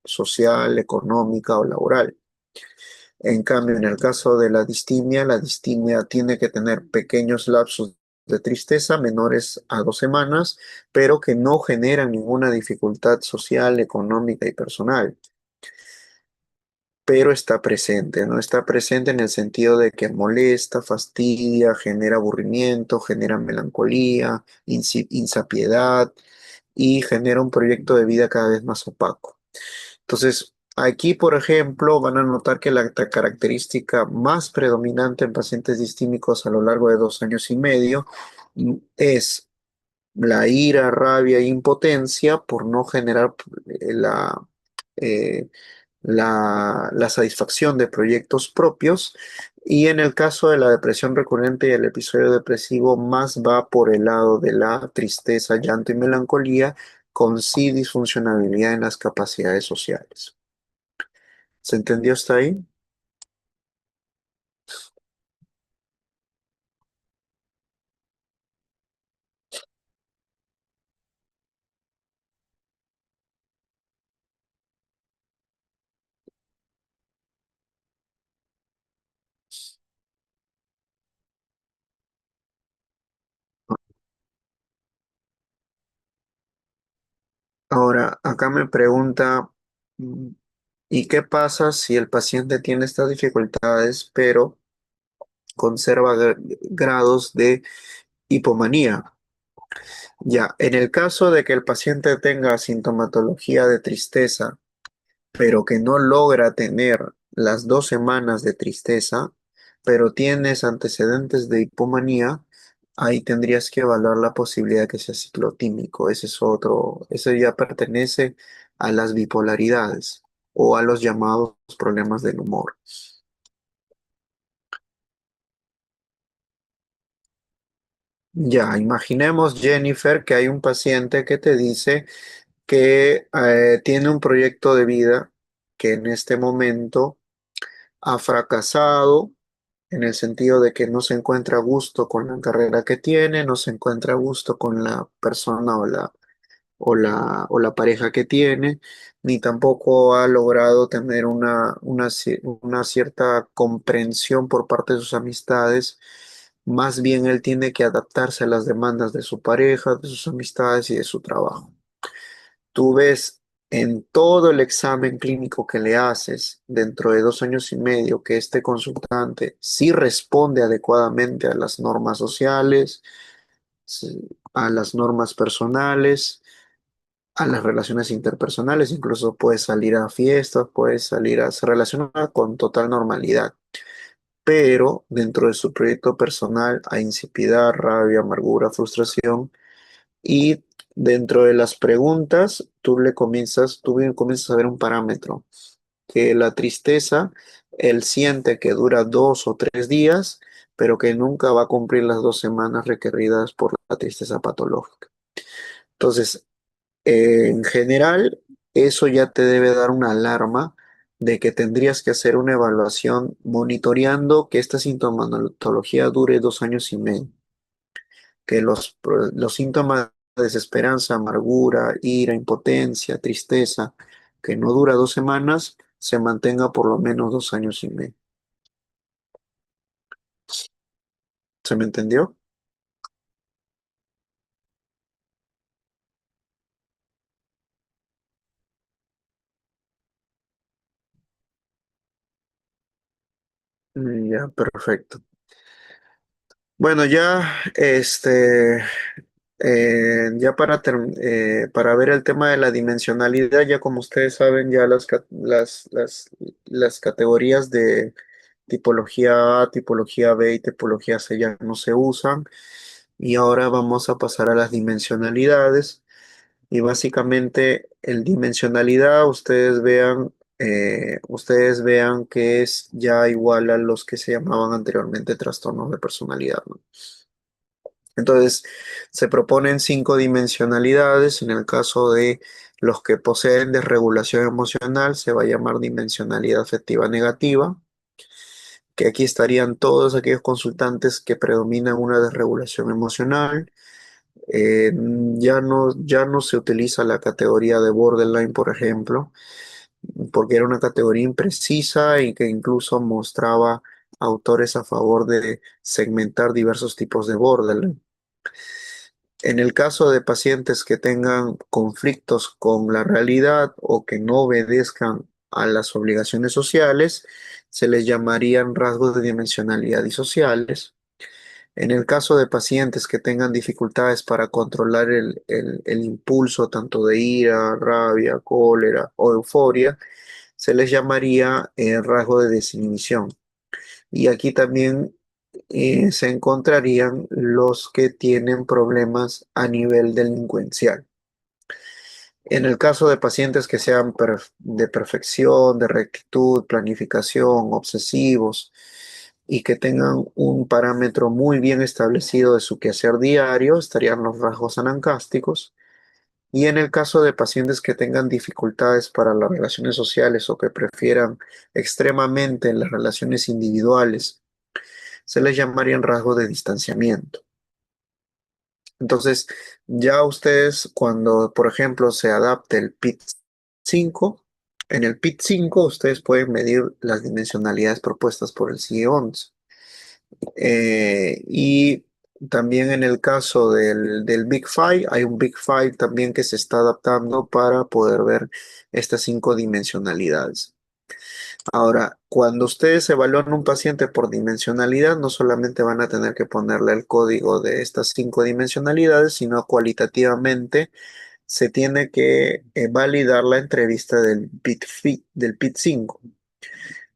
social, económica o laboral. En cambio, en el caso de la distimia tiene que tener pequeños lapsos de tristeza menores a 2 semanas, pero que no generan ninguna dificultad social, económica y personal. Pero está presente, ¿no? Está presente en el sentido de que molesta, fastidia, genera aburrimiento, genera melancolía, insapiedad y genera un proyecto de vida cada vez más opaco. Entonces, aquí, por ejemplo, van a notar que la característica más predominante en pacientes distímicos a lo largo de 2 años y medio es la ira, rabia e impotencia por no generar la, eh, la satisfacción de proyectos propios. Y en el caso de la depresión recurrente y el episodio depresivo, más va por el lado de la tristeza, llanto y melancolía, con sí disfuncionabilidad en las capacidades sociales. ¿Se entendió hasta ahí? Ahora, acá me pregunta, mm, ¿y qué pasa si el paciente tiene estas dificultades, pero conserva grados de hipomanía? Ya, en el caso de que el paciente tenga sintomatología de tristeza, pero que no logra tener las 2 semanas de tristeza, pero tienes antecedentes de hipomanía, ahí tendrías que evaluar la posibilidad de que sea ciclotímico. Ese es otro, ese ya pertenece a las bipolaridades o a los llamados problemas del humor. Ya, imaginemos, Jennifer, que hay un paciente que te dice que tiene un proyecto de vida que en este momento ha fracasado en el sentido de que no se encuentra a gusto con la carrera que tiene, no se encuentra a gusto con la persona o la pareja que tiene, ni tampoco ha logrado tener una cierta comprensión por parte de sus amistades. Más bien él tiene que adaptarse a las demandas de su pareja, de sus amistades y de su trabajo. Tú ves en todo el examen clínico que le haces dentro de 2 años y medio que este consultante sí responde adecuadamente a las normas sociales, a las normas personales, a las relaciones interpersonales, incluso puede salir a fiestas, puede salir a se relaciona con total normalidad, pero dentro de su proyecto personal hay insipidez, rabia, amargura, frustración y dentro de las preguntas, tú comienzas a ver un parámetro, que la tristeza, él siente que dura 2 o 3 días, pero que nunca va a cumplir las 2 semanas requeridas por la tristeza patológica. Entonces, en general, eso ya te debe dar una alarma de que tendrías que hacer una evaluación monitoreando que esta sintomatología dure 2 años y medio, que los síntomas de desesperanza, amargura, ira, impotencia, tristeza, que no dura 2 semanas, se mantenga por lo menos 2 años y medio. ¿Se me entendió? Ya, perfecto. Bueno, ya, para ver el tema de la dimensionalidad, ya como ustedes saben, ya las categorías de tipología A, tipología B y tipología C ya no se usan. Y ahora vamos a pasar a las dimensionalidades. Y básicamente, el dimensionalidad, ustedes vean que es ya igual a los que se llamaban anteriormente trastornos de personalidad, ¿no? Entonces, se proponen 5 dimensionalidades. En el caso de los que poseen desregulación emocional, se va a llamar dimensionalidad afectiva negativa, que aquí estarían todos aquellos consultantes que predominan una desregulación emocional. Ya no se utiliza la categoría de borderline, por ejemplo, porque era una categoría imprecisa y que incluso mostraba autores a favor de segmentar diversos tipos de borderline. En el caso de pacientes que tengan conflictos con la realidad o que no obedezcan a las obligaciones sociales, se les llamarían rasgos de dimensionalidad disociales. En el caso de pacientes que tengan dificultades para controlar el impulso tanto de ira, rabia, cólera o euforia, se les llamaría rasgo de desinhibición. Y aquí también se encontrarían los que tienen problemas a nivel delincuencial. En el caso de pacientes que sean de perfección, de rectitud, planificación, obsesivos y que tengan un parámetro muy bien establecido de su quehacer diario, estarían los rasgos anancásticos. Y en el caso de pacientes que tengan dificultades para las relaciones sociales o que prefieran extremadamente las relaciones individuales, se les llamarían rasgos de distanciamiento. Entonces, ya ustedes cuando, por ejemplo, se adapte el PIT-5, en el PIT-5 ustedes pueden medir las dimensionalidades propuestas por el CIE-11. Y también en el caso del Big Five, hay un Big Five también que se está adaptando para poder ver estas 5 dimensionalidades. Ahora, cuando ustedes evalúan un paciente por dimensionalidad, no solamente van a tener que ponerle el código de estas 5 dimensionalidades, sino cualitativamente se tiene que validar la entrevista del PIT-5.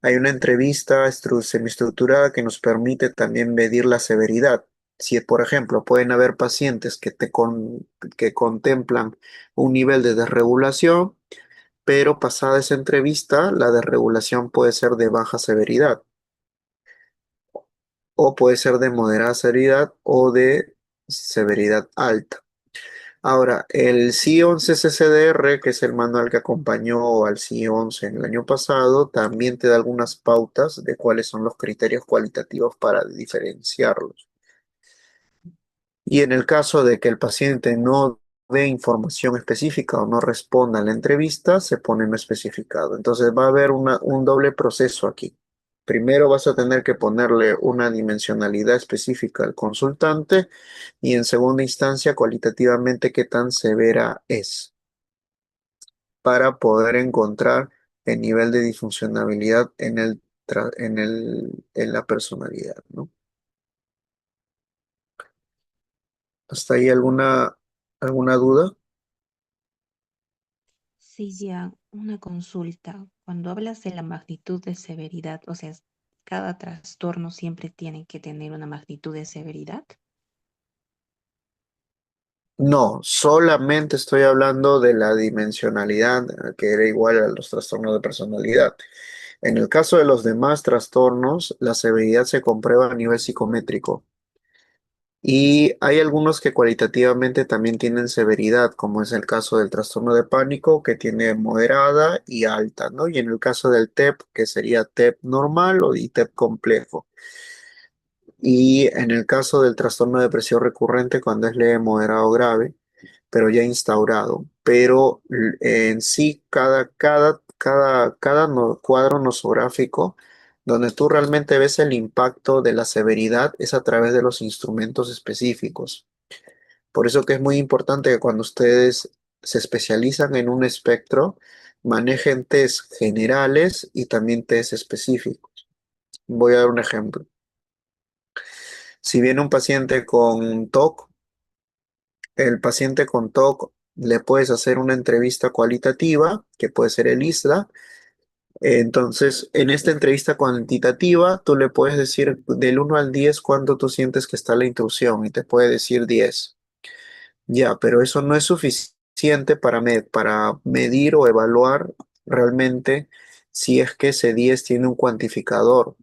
Hay una entrevista semiestructurada que nos permite también medir la severidad. Si, por ejemplo, pueden haber pacientes que contemplan un nivel de desregulación, pero pasada esa entrevista, la desregulación puede ser de baja severidad o puede ser de moderada severidad o de severidad alta. Ahora, el CI-11 CCDR, que es el manual que acompañó al CI-11 en el año pasado, también te da algunas pautas de cuáles son los criterios cualitativos para diferenciarlos. Y en el caso de que el paciente no dé información específica o no responda a la entrevista, se pone no especificado. Entonces va a haber un doble proceso aquí. Primero vas a tener que ponerle una dimensionalidad específica al consultante y en segunda instancia cualitativamente qué tan severa es para poder encontrar el nivel de disfuncionabilidad en la personalidad, ¿no? ¿Hasta ahí alguna duda? Sí, ya, una consulta. Cuando hablas de la magnitud de severidad, o sea, cada trastorno siempre tiene que tener una magnitud de severidad. No, solamente estoy hablando de la dimensionalidad, que era igual a los trastornos de personalidad. En el caso de los demás trastornos, la severidad se comprueba a nivel psicométrico. Y hay algunos que cualitativamente también tienen severidad, como es el caso del trastorno de pánico, que tiene moderada y alta, ¿no? Y en el caso del TEP, que sería TEP normal o y TEP complejo. Y en el caso del trastorno de depresión recurrente, cuando es leve, moderado o grave, pero ya instaurado. Pero en sí, cada cuadro nosográfico donde tú realmente ves el impacto de la severidad es a través de los instrumentos específicos. Por eso que es muy importante que cuando ustedes se especializan en un espectro, manejen test generales y también test específicos. Voy a dar un ejemplo. Si viene un paciente con TOC, el paciente con TOC le puedes hacer una entrevista cualitativa, que puede ser el ISDA. Entonces, en esta entrevista cuantitativa, tú le puedes decir del 1 al 10 cuánto tú sientes que está la intrusión y te puede decir 10. Ya, pero eso no es suficiente para medir o evaluar realmente si es que ese 10 tiene un cuantificador.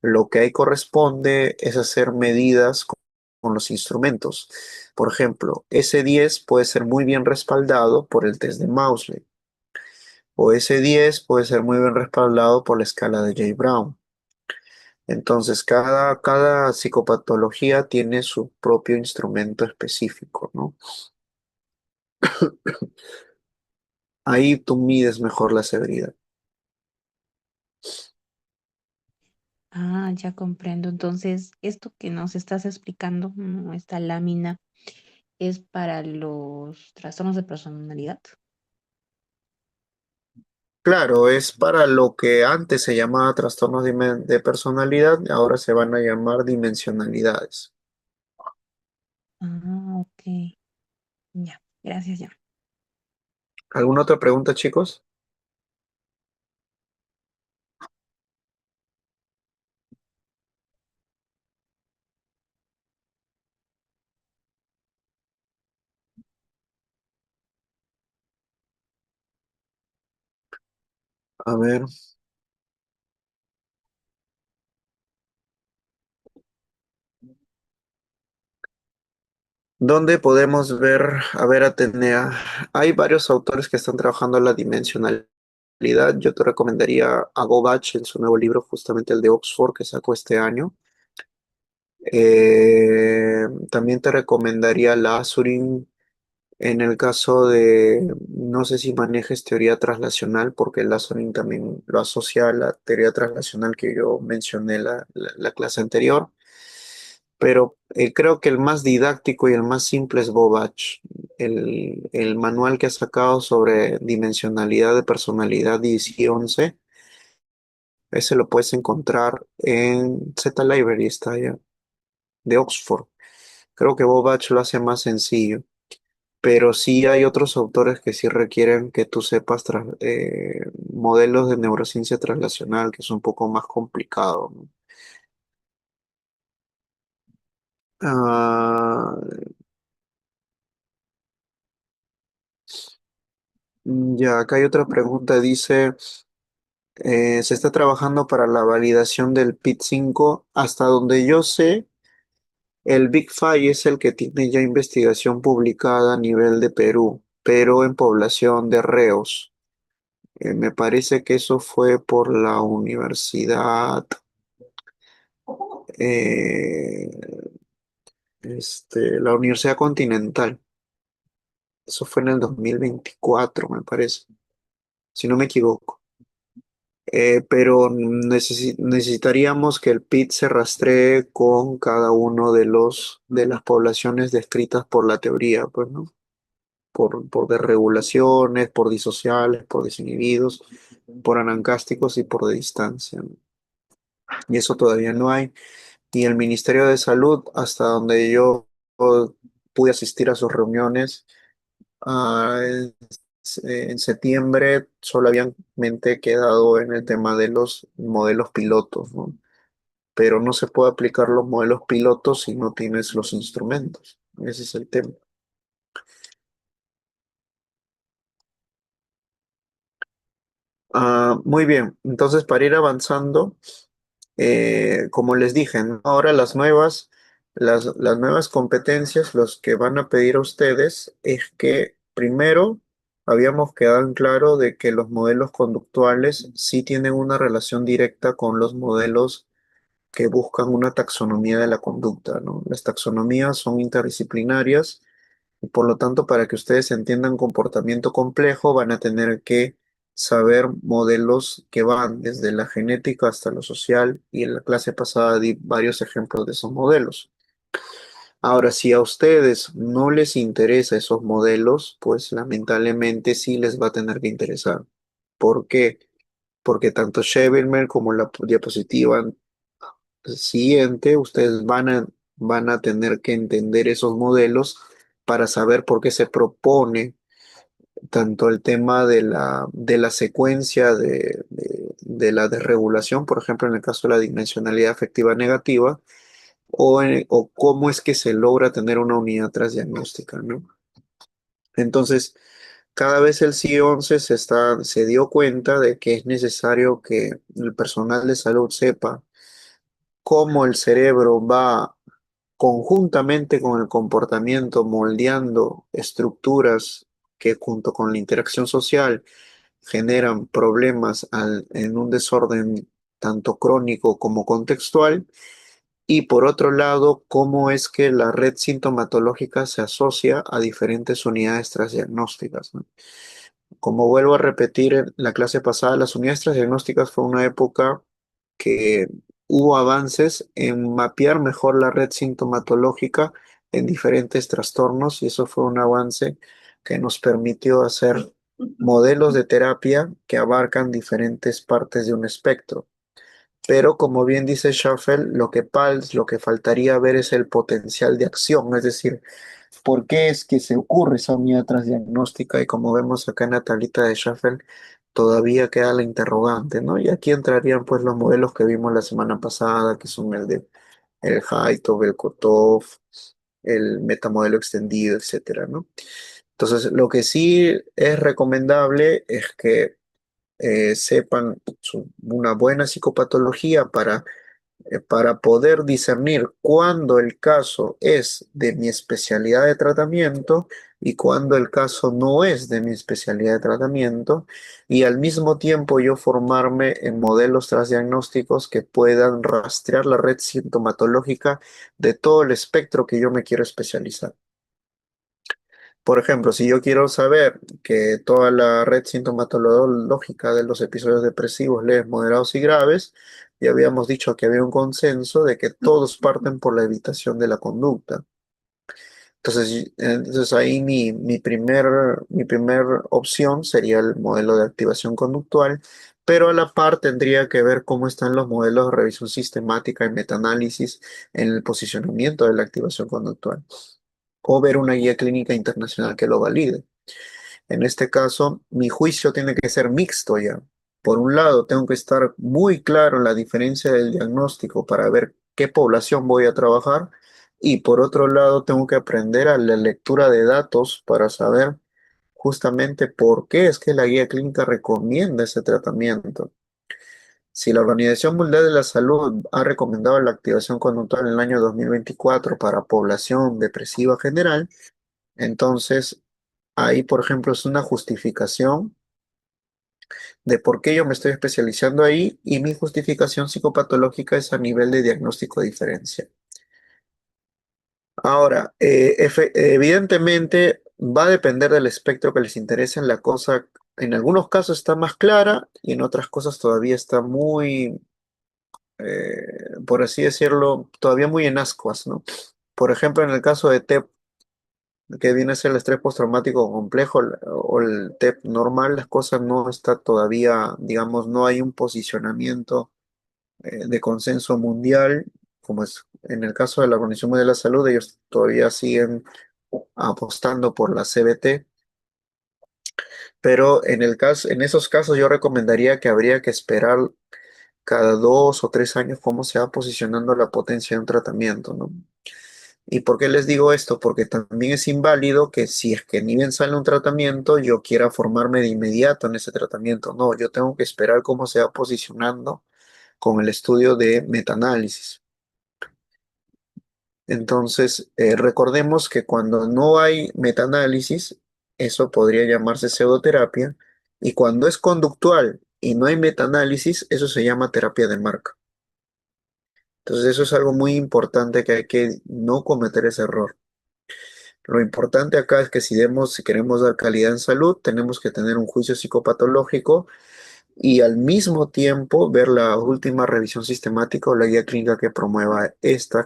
Lo que ahí corresponde es hacer medidas con los instrumentos. Por ejemplo, ese 10 puede ser muy bien respaldado por el test de Mousely o ese 10 puede ser muy bien respaldado por la escala de J. Brown. Entonces, cada psicopatología tiene su propio instrumento específico, ¿no? Ahí tú mides mejor la severidad. Ah, ya comprendo. Entonces, esto que nos estás explicando, esta lámina, es para los trastornos de personalidad. Claro, es para lo que antes se llamaba trastornos de personalidad, ahora se van a llamar dimensionalidades. Ah, ok. Ya, gracias, ya. ¿Alguna otra pregunta, chicos? A ver, ¿dónde podemos ver, a ver, Atenea? Hay varios autores que están trabajando en la dimensionalidad. Yo te recomendaría a Gobach en su nuevo libro, justamente el de Oxford, que sacó este año. También te recomendaría la Azurin en el caso de, no sé si manejes teoría traslacional, porque el Azurin también lo asocia a la teoría traslacional que yo mencioné la clase anterior. Pero creo que el más didáctico y el más simple es Bobach. El manual que ha sacado sobre dimensionalidad de personalidad 10 y 11, ese lo puedes encontrar en Z Library, está ya, de Oxford. Creo que Bobach lo hace más sencillo, pero sí hay otros autores que sí requieren que tú sepas modelos de neurociencia translacional, que es un poco más complicado, ¿no? Ah, ya, acá hay otra pregunta, dice, se está trabajando para la validación del PIT-5. Hasta donde yo sé, el Big Five es el que tiene ya investigación publicada a nivel de Perú, pero en población de reos. Me parece que eso fue por la eh, la Universidad Continental. Eso fue en el 2024, me parece, si no me equivoco. Pero necesitaríamos que el PIT se rastree con cada uno de las poblaciones descritas por la teoría, pues, ¿no? Por desregulaciones, por disociales, por desinhibidos, por anancásticos y por de distancia, ¿no? Y eso todavía no hay. Y el Ministerio de Salud, hasta donde yo pude asistir a sus reuniones, en septiembre solo habían mente quedado en el tema de los modelos pilotos, ¿no? Pero no se puede aplicar los modelos pilotos si no tienes los instrumentos. Ese es el tema. Muy bien, entonces para ir avanzando, como les dije, ¿no? Ahora las nuevas competencias, los que van a pedir a ustedes es que primero habíamos quedado en claro de que los modelos conductuales sí tienen una relación directa con los modelos que buscan una taxonomía de la conducta, ¿no? Las taxonomías son interdisciplinarias y por lo tanto, para que ustedes entiendan comportamiento complejo, van a tener que saber modelos que van desde la genética hasta lo social, y en la clase pasada di varios ejemplos de esos modelos. Ahora, si a ustedes no les interesa esos modelos, pues lamentablemente sí les va a tener que interesar. ¿Por qué? Porque tanto Shevelmer como la diapositiva siguiente, ustedes van a tener que entender esos modelos para saber por qué se propone tanto el tema de la secuencia de la desregulación, por ejemplo, en el caso de la dimensionalidad afectiva negativa, o cómo es que se logra tener una unidad transdiagnóstica, ¿no? Entonces, cada vez el CI-11 se dio cuenta de que es necesario que el personal de salud sepa cómo el cerebro va conjuntamente con el comportamiento moldeando estructuras que junto con la interacción social generan problemas en un desorden tanto crónico como contextual. Y por otro lado, cómo es que la red sintomatológica se asocia a diferentes unidades transdiagnósticas, ¿no? Como vuelvo a repetir en la clase pasada, las unidades diagnósticas fue una época que hubo avances en mapear mejor la red sintomatológica en diferentes trastornos y eso fue un avance que nos permitió hacer modelos de terapia que abarcan diferentes partes de un espectro. Pero como bien dice Schaffel, lo que faltaría ver es el potencial de acción, es decir, por qué es que se ocurre esa unidad transdiagnóstica y como vemos acá en la tablita de Schaffel, todavía queda la interrogante, ¿no? Y aquí entrarían pues los modelos que vimos la semana pasada, que son el de el Haitov, el Kotov, el metamodelo extendido, etcétera, ¿no? Entonces, lo que sí es recomendable es que sepan una buena psicopatología para poder discernir cuándo el caso es de mi especialidad de tratamiento y cuándo el caso no es de mi especialidad de tratamiento, y al mismo tiempo yo formarme en modelos transdiagnósticos que puedan rastrear la red sintomatológica de todo el espectro que yo me quiero especializar. Por ejemplo, si yo quiero saber que toda la red sintomatológica de los episodios depresivos leves, moderados y graves, ya habíamos dicho que había un consenso de que todos parten por la evitación de la conducta. Entonces ahí mi primer opción sería el modelo de activación conductual, pero a la par tendría que ver cómo están los modelos de revisión sistemática y metaanálisis en el posicionamiento de la activación conductual, o ver una guía clínica internacional que lo valide. En este caso, mi juicio tiene que ser mixto ya. Por un lado, tengo que estar muy claro en la diferencia del diagnóstico para ver qué población voy a trabajar, y por otro lado, tengo que aprender a la lectura de datos para saber justamente por qué es que la guía clínica recomienda ese tratamiento. Si la Organización Mundial de la Salud ha recomendado la activación conductual en el año 2024 para población depresiva general, entonces ahí, por ejemplo, es una justificación de por qué yo me estoy especializando ahí, y mi justificación psicopatológica es a nivel de diagnóstico diferencial. Ahora, evidentemente va a depender del espectro que les interese. La cosa en algunos casos está más clara y en otras cosas todavía está muy, por así decirlo, todavía muy en ascuas, ¿no? Por ejemplo, en el caso de TEP, que viene a ser el estrés postraumático complejo o el TEP normal, las cosas no está todavía, digamos, no hay un posicionamiento de consenso mundial, como es en el caso de la Organización Mundial de la Salud. Ellos todavía siguen apostando por la CBT, pero en esos casos yo recomendaría que habría que esperar cada 2 o 3 años cómo se va posicionando la potencia de un tratamiento, ¿no? ¿Y por qué les digo esto? Porque también es inválido que si es que ni bien sale un tratamiento, yo quiera formarme de inmediato en ese tratamiento. No, yo tengo que esperar cómo se va posicionando con el estudio de metaanálisis. Entonces, recordemos que cuando no hay metaanálisis, eso podría llamarse pseudoterapia, y cuando es conductual y no hay metaanálisis, eso se llama terapia de marca. Entonces, eso es algo muy importante que hay que no cometer ese error. Lo importante acá es que si queremos dar calidad en salud, tenemos que tener un juicio psicopatológico y al mismo tiempo ver la última revisión sistemática o la guía clínica que promueva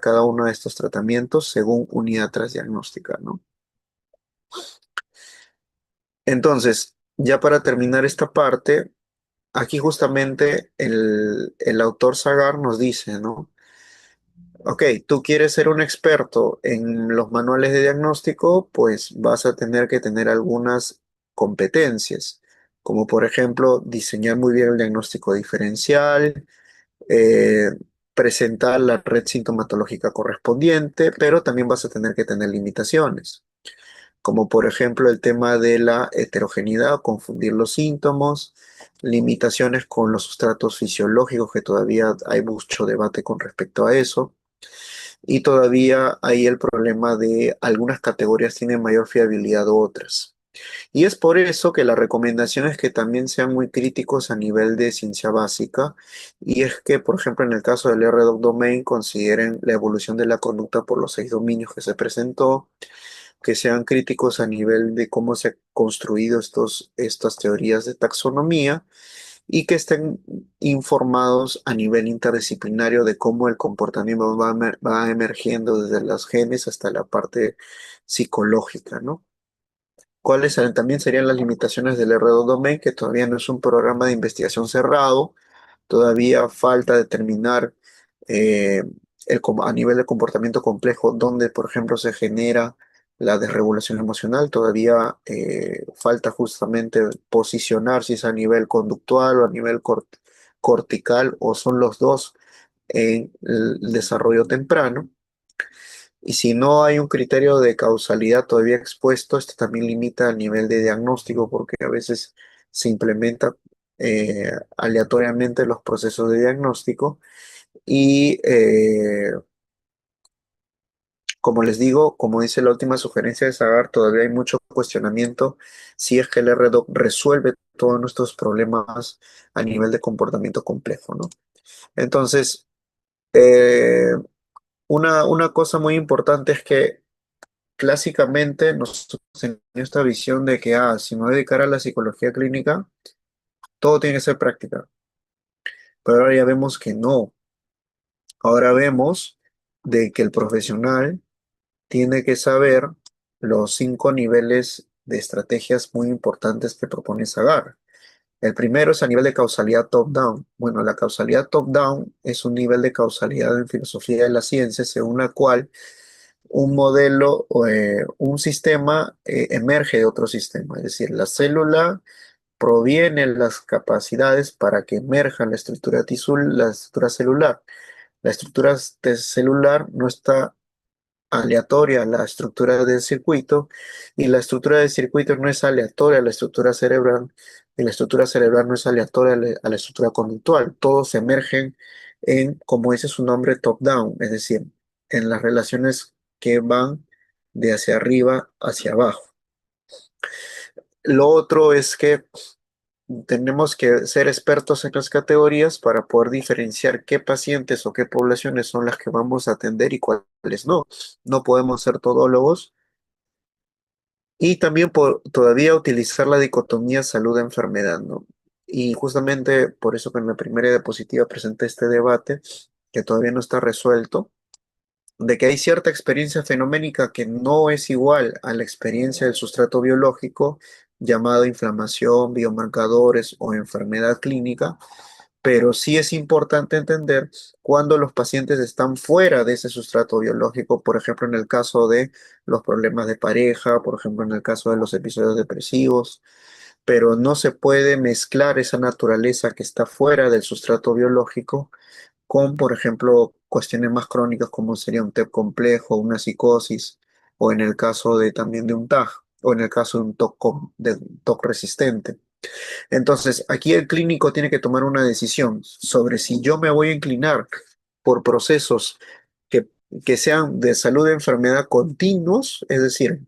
cada uno de estos tratamientos según unidad transdiagnóstica, ¿no? Entonces, ya para terminar esta parte, aquí justamente el autor Sagar nos dice, ¿no? Ok, tú quieres ser un experto en los manuales de diagnóstico, pues vas a tener que tener algunas competencias, como por ejemplo diseñar muy bien el diagnóstico diferencial, eh, presentar la red sintomatológica correspondiente, pero también vas a tener que tener limitaciones, como por ejemplo el tema de la heterogeneidad o confundir los síntomas, limitaciones con los sustratos fisiológicos, que todavía hay mucho debate con respecto a eso, y todavía hay el problema de algunas categorías tienen mayor fiabilidad u otras. Y es por eso que la recomendación es que también sean muy críticos a nivel de ciencia básica, y es que, por ejemplo, en el caso del RDoc Domain, consideren la evolución de la conducta por los 6 dominios que se presentó, que sean críticos a nivel de cómo se han construido estas teorías de taxonomía y que estén informados a nivel interdisciplinario de cómo el comportamiento va emergiendo desde los genes hasta la parte psicológica, ¿no? También serían las limitaciones del R2 que todavía no es un programa de investigación cerrado, todavía falta determinar eh, a nivel de comportamiento complejo dónde, por ejemplo, se genera la desregulación emocional, todavía falta justamente posicionar si es a nivel conductual o a nivel cortical o son los dos en el desarrollo temprano. Y si no hay un criterio de causalidad todavía expuesto, esto también limita el nivel de diagnóstico porque a veces se implementa aleatoriamente los procesos de diagnóstico y como les digo, como dice la última sugerencia de Sagar, todavía hay mucho cuestionamiento si es que el RDoc resuelve todos nuestros problemas a nivel de comportamiento complejo, ¿no? Entonces, eh, una cosa muy importante es que clásicamente nosotros tenemos esta visión de que, si me voy a dedicar a la psicología clínica, todo tiene que ser práctica. Pero ahora ya vemos que no. Ahora vemos de que el profesional tiene que saber los 5 niveles de estrategias muy importantes que propone Sagar. El primero es a nivel de causalidad top-down. Bueno, la causalidad top-down es un nivel de causalidad en filosofía de la ciencia según la cual un modelo o un sistema emerge de otro sistema. Es decir, la célula proviene las capacidades para que emerja la estructura celular. La estructura celular no está aleatoria a la estructura del circuito y la estructura del circuito no es aleatoria a la estructura cerebral y la estructura cerebral no es aleatoria a la estructura conductual. Todos emergen en, como dice su nombre, top-down, es decir, en las relaciones que van de hacia arriba hacia abajo. Lo otro es que tenemos que ser expertos en las categorías para poder diferenciar qué pacientes o qué poblaciones son las que vamos a atender y cuáles no. No podemos ser todólogos y también todavía utilizar la dicotomía salud-enfermedad, ¿no? Y justamente por eso que en la primera diapositiva presenté este debate que todavía no está resuelto, de que hay cierta experiencia fenoménica que no es igual a la experiencia del sustrato biológico llamado inflamación, biomarcadores o enfermedad clínica, pero sí es importante entender cuando los pacientes están fuera de ese sustrato biológico, por ejemplo, en el caso de los problemas de pareja, por ejemplo, en el caso de los episodios depresivos, pero no se puede mezclar esa naturaleza que está fuera del sustrato biológico con, por ejemplo, cuestiones más crónicas como sería un TEP complejo, una psicosis, o en el caso de también de un TAG, o en el caso de un TOC resistente. Entonces, aquí el clínico tiene que tomar una decisión sobre si yo me voy a inclinar por procesos que, que sean de salud de enfermedad continuos, es decir,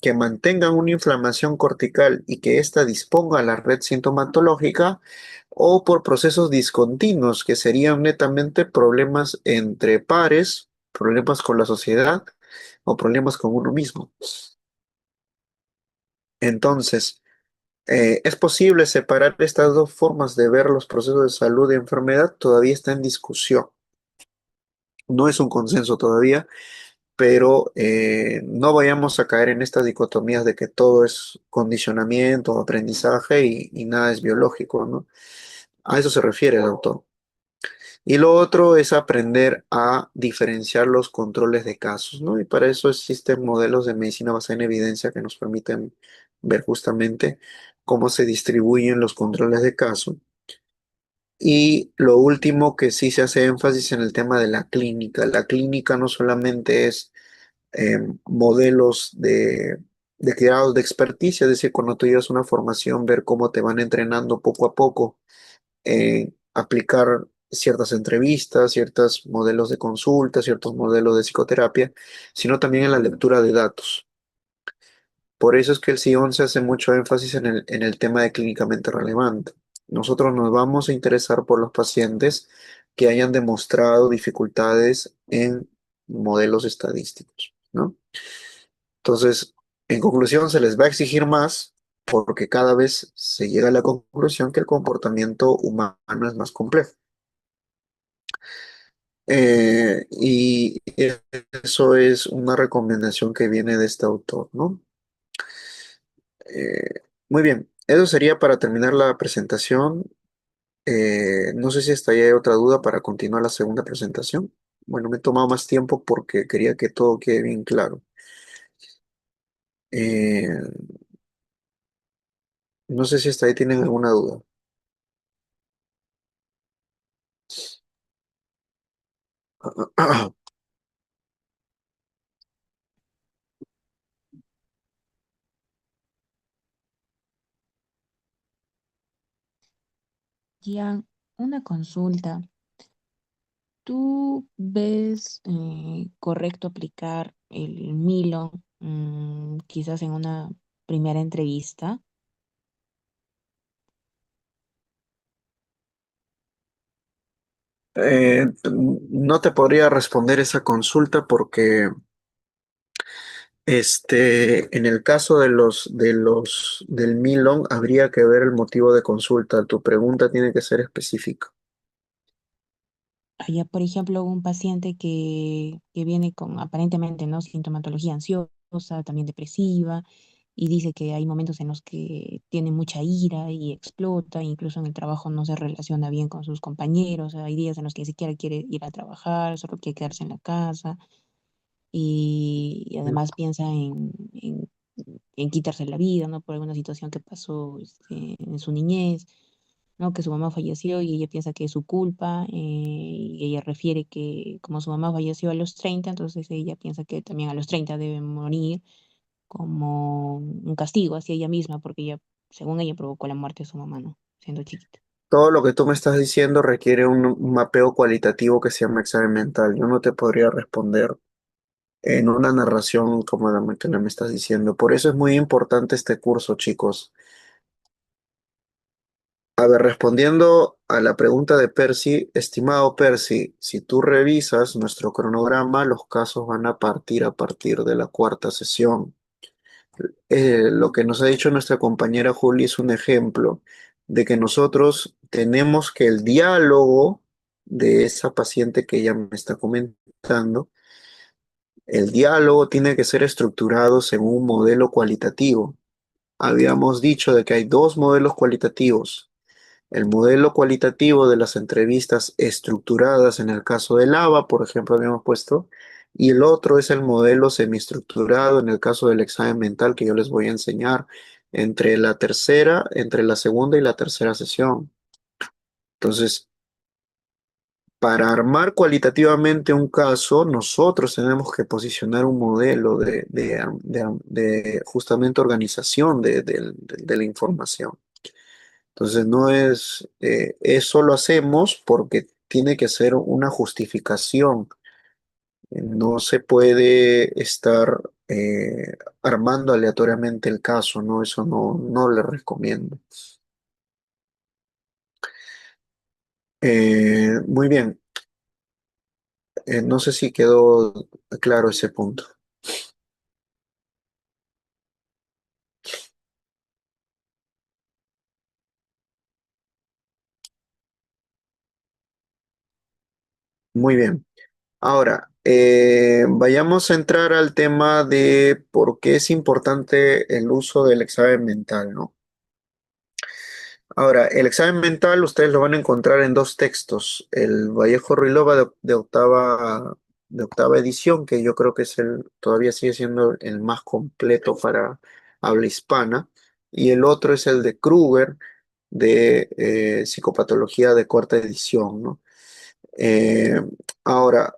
que mantengan una inflamación cortical y que ésta disponga a la red sintomatológica, o por procesos discontinuos, que serían netamente problemas entre pares, problemas con la sociedad o problemas con uno mismo. Entonces, ¿es posible separar estas dos formas de ver los procesos de salud y enfermedad? Todavía está en discusión. No es un consenso todavía, pero no vayamos a caer en estas dicotomías de que todo es condicionamiento, aprendizaje y nada es biológico, ¿no? A eso se refiere el autor. Y lo otro es aprender a diferenciar los controles de casos, ¿no? Y para eso existen modelos de medicina basada en evidencia que nos permiten ver justamente cómo se distribuyen los controles de caso. Y lo último que sí se hace énfasis en el tema de la clínica. La clínica no solamente es modelos de grados de experticia, es decir, cuando tú llevas una formación, ver cómo te van entrenando poco a poco aplicar ciertas entrevistas, ciertos modelos de consulta, ciertos modelos de psicoterapia, sino también en la lectura de datos. Por eso es que el C11 hace mucho énfasis en el tema de clínicamente relevante. Nosotros nos vamos a interesar por los pacientes que hayan demostrado dificultades en modelos estadísticos, ¿no? Entonces, en conclusión, se les va a exigir más porque cada vez se llega a la conclusión que el comportamiento humano es más complejo. Y eso es una recomendación que viene de este autor, ¿no? Muy bien, eso sería para terminar la presentación. No sé si hasta ahí hay otra duda para continuar la segunda presentación. Bueno, me he tomado más tiempo porque quería que todo quede bien claro. Eh, no sé si hasta ahí tienen alguna duda. Ya, una consulta. ¿Tú ves correcto aplicar el Milo, quizás en una primera entrevista? No te podría responder esa consulta porque en el caso del Milon habría que ver el motivo de consulta. Tu pregunta tiene que ser específica. Allá, por ejemplo, un paciente que viene con aparentemente, ¿no?, sintomatología ansiosa, también depresiva, y dice que hay momentos en los que tiene mucha ira y explota, incluso en el trabajo no se relaciona bien con sus compañeros, hay días en los que ni siquiera quiere ir a trabajar, solo quiere quedarse en la casa, y además piensa en quitarse la vida, ¿no?, por alguna situación que pasó en su niñez, ¿no?, que su mamá falleció y ella piensa que es su culpa, y ella refiere que como su mamá falleció a los 30, entonces ella piensa que también a los 30 debe morir como un castigo hacia ella misma, porque ella, según ella, provocó la muerte de su mamá, ¿no?, siendo chiquita. Todo lo que tú me estás diciendo requiere un mapeo cualitativo que se llama examen mental. Yo no te podría responder en una narración como la que me estás diciendo. Por eso es muy importante este curso, chicos. A ver, respondiendo a la pregunta de Percy, estimado Percy, si tú revisas nuestro cronograma, los casos van a partir de la cuarta sesión. Lo que nos ha dicho nuestra compañera Julie es un ejemplo de que nosotros tenemos que el diálogo de esa paciente que ella me está comentando, el diálogo tiene que ser estructurado según un modelo cualitativo. Habíamos dicho de que hay dos modelos cualitativos: el modelo cualitativo de las entrevistas estructuradas en el caso del ABA, por ejemplo, habíamos puesto, y el otro es el modelo semiestructurado en el caso del examen mental que yo les voy a enseñar entre la segunda y la tercera sesión. Entonces, para armar cualitativamente un caso, nosotros tenemos que posicionar un modelo de justamente organización de la información. Entonces no es, eso lo hacemos porque tiene que ser una justificación. No se puede estar armando aleatoriamente el caso, ¿no? Eso no le recomiendo. Muy bien. No sé si quedó claro ese punto. Muy bien. Ahora, vayamos a entrar al tema de por qué es importante el uso del examen mental, ¿no? Ahora, el examen mental ustedes lo van a encontrar en dos textos: el Vallejo Ruilova de octava edición, que yo creo que todavía sigue siendo el más completo para habla hispana, y el otro es el de Kruger de psicopatología de cuarta edición, ¿no? Eh, ahora,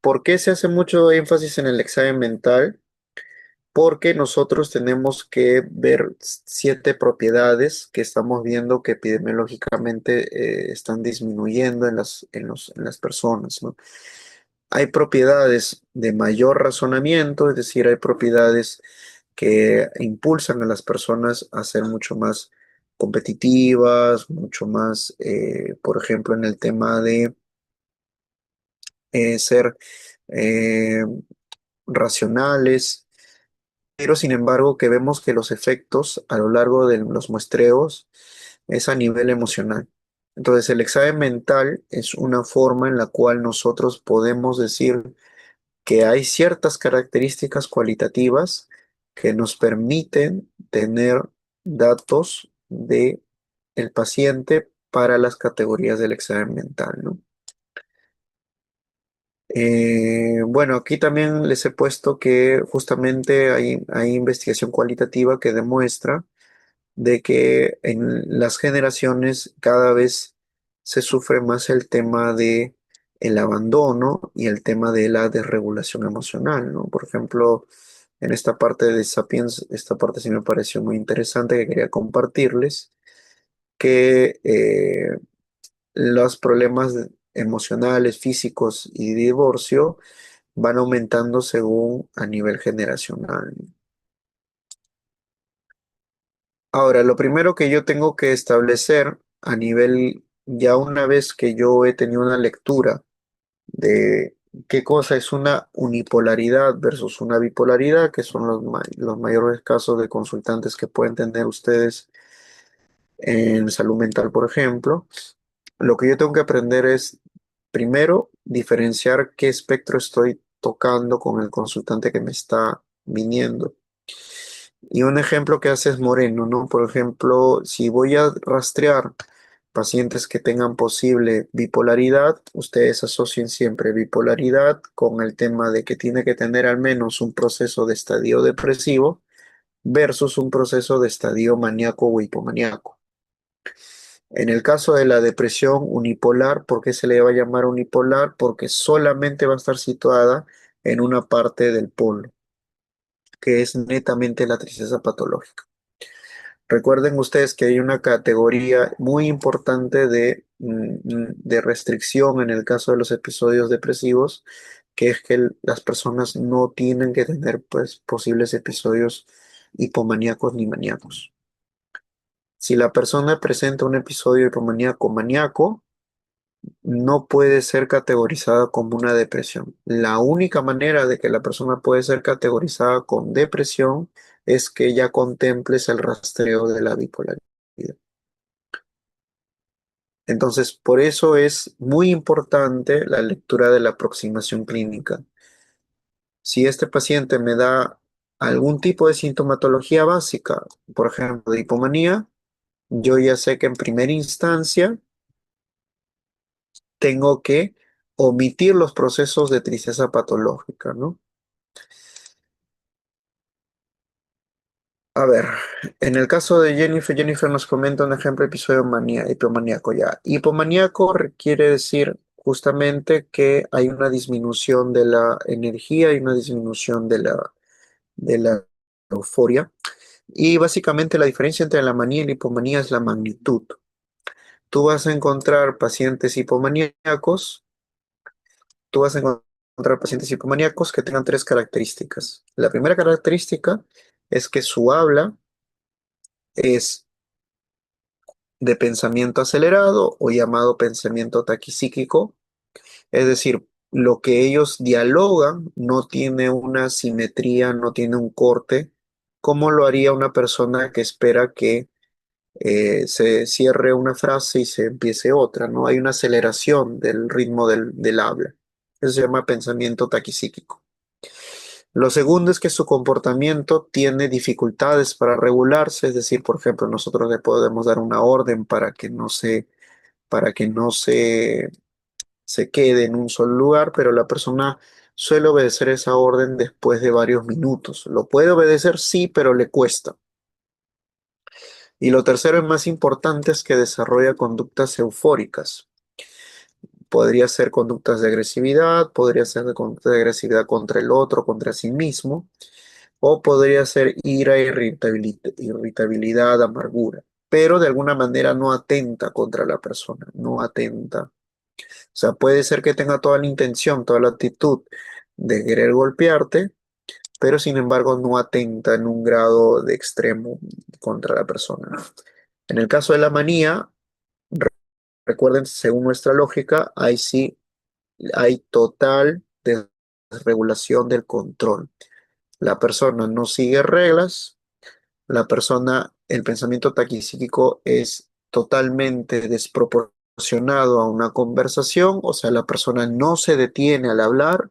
¿por qué se hace mucho énfasis en el examen mental? Porque nosotros tenemos que ver 7 propiedades que estamos viendo que epidemiológicamente están disminuyendo en las personas, ¿no? Hay propiedades de mayor razonamiento, es decir, hay propiedades que impulsan a las personas a ser mucho más competitivas, mucho más, por ejemplo, en el tema de ser eh, racionales. pero sin embargo que vemos que los efectos a lo largo de los muestreos es a nivel emocional. Entonces, el examen mental es una forma en la cual nosotros podemos decir que hay ciertas características cualitativas que nos permiten tener datos de el paciente para las categorías del examen mental, ¿no? Bueno, aquí también les he puesto que justamente hay investigación cualitativa que demuestra de que en las generaciones cada vez se sufre más el tema de el abandono y el tema de la desregulación emocional, ¿no? Por ejemplo, en esta parte de Sapiens, esta parte sí me pareció muy interesante que quería compartirles, que los problemas emocionales, físicos y divorcio van aumentando según a nivel generacional. Ahora, lo primero que yo tengo que establecer a nivel, ya una vez que yo he tenido una lectura de qué cosa es una unipolaridad versus una bipolaridad, que son los mayores casos de consultantes que pueden tener ustedes en salud mental, por ejemplo, lo que yo tengo que aprender es, primero, diferenciar qué espectro estoy tocando con el consultante que me está viniendo. Y un ejemplo que hace es Moreno, ¿no? Por ejemplo, si voy a rastrear pacientes que tengan posible bipolaridad, ustedes asocien siempre bipolaridad con el tema de que tiene que tener al menos un proceso de estadio depresivo versus un proceso de estadio maníaco o hipomaníaco. En el caso de la depresión unipolar, ¿por qué se le va a llamar unipolar? Porque solamente va a estar situada en una parte del polo, que es netamente la tristeza patológica. Recuerden ustedes que hay una categoría muy importante de restricción en el caso de los episodios depresivos, que es que las personas no tienen que tener pues, posibles episodios hipomaníacos ni maníacos. Si la persona presenta un episodio hipomaníaco maníaco, no puede ser categorizada como una depresión. La única manera de que la persona puede ser categorizada con depresión es que ya contemples el rastreo de la bipolaridad. Entonces, por eso es muy importante la lectura de la aproximación clínica. Si este paciente me da algún tipo de sintomatología básica, por ejemplo, de hipomanía, yo ya sé que en primera instancia tengo que omitir los procesos de tristeza patológica, ¿no? A ver, en el caso de Jennifer nos comenta un ejemplo de episodio hipomaníaco ya. Hipomaníaco quiere decir justamente que hay una disminución de la energía y una disminución de la euforia. Y básicamente la diferencia entre la manía y la hipomanía es la magnitud. Tú vas a encontrar pacientes hipomaníacos, tú vas a encontrar pacientes hipomaníacos que tengan tres características. La primera característica es que su habla es de pensamiento acelerado o llamado pensamiento taquicíquico, es decir, lo que ellos dialogan no tiene una simetría, no tiene un corte, como lo haría una persona que espera que se cierre una frase y se empiece otra, ¿no? Hay una aceleración del ritmo del habla. Eso se llama pensamiento taquicíquico. Lo segundo es que su comportamiento tiene dificultades para regularse, es decir, por ejemplo, nosotros le podemos dar una orden para que no se quede en un solo lugar, pero la persona suele obedecer esa orden después de varios minutos. Lo puede obedecer, sí, pero le cuesta. Y lo tercero y más importante es que desarrolla conductas eufóricas. Podría ser conductas de agresividad, podría ser de conducta de agresividad contra el otro, contra sí mismo, o podría ser ira, irritabilidad, amargura, pero de alguna manera no atenta contra la persona, no atenta. O sea, puede ser que tenga toda la intención, toda la actitud de querer golpearte, pero sin embargo no atenta en un grado de extremo contra la persona. En el caso de la manía, recuerden, según nuestra lógica, ahí sí hay total desregulación del control. la persona no sigue reglas, la persona, el pensamiento taquicíquico es totalmente desproporcionado a una conversación, o sea, la persona no se detiene al hablar,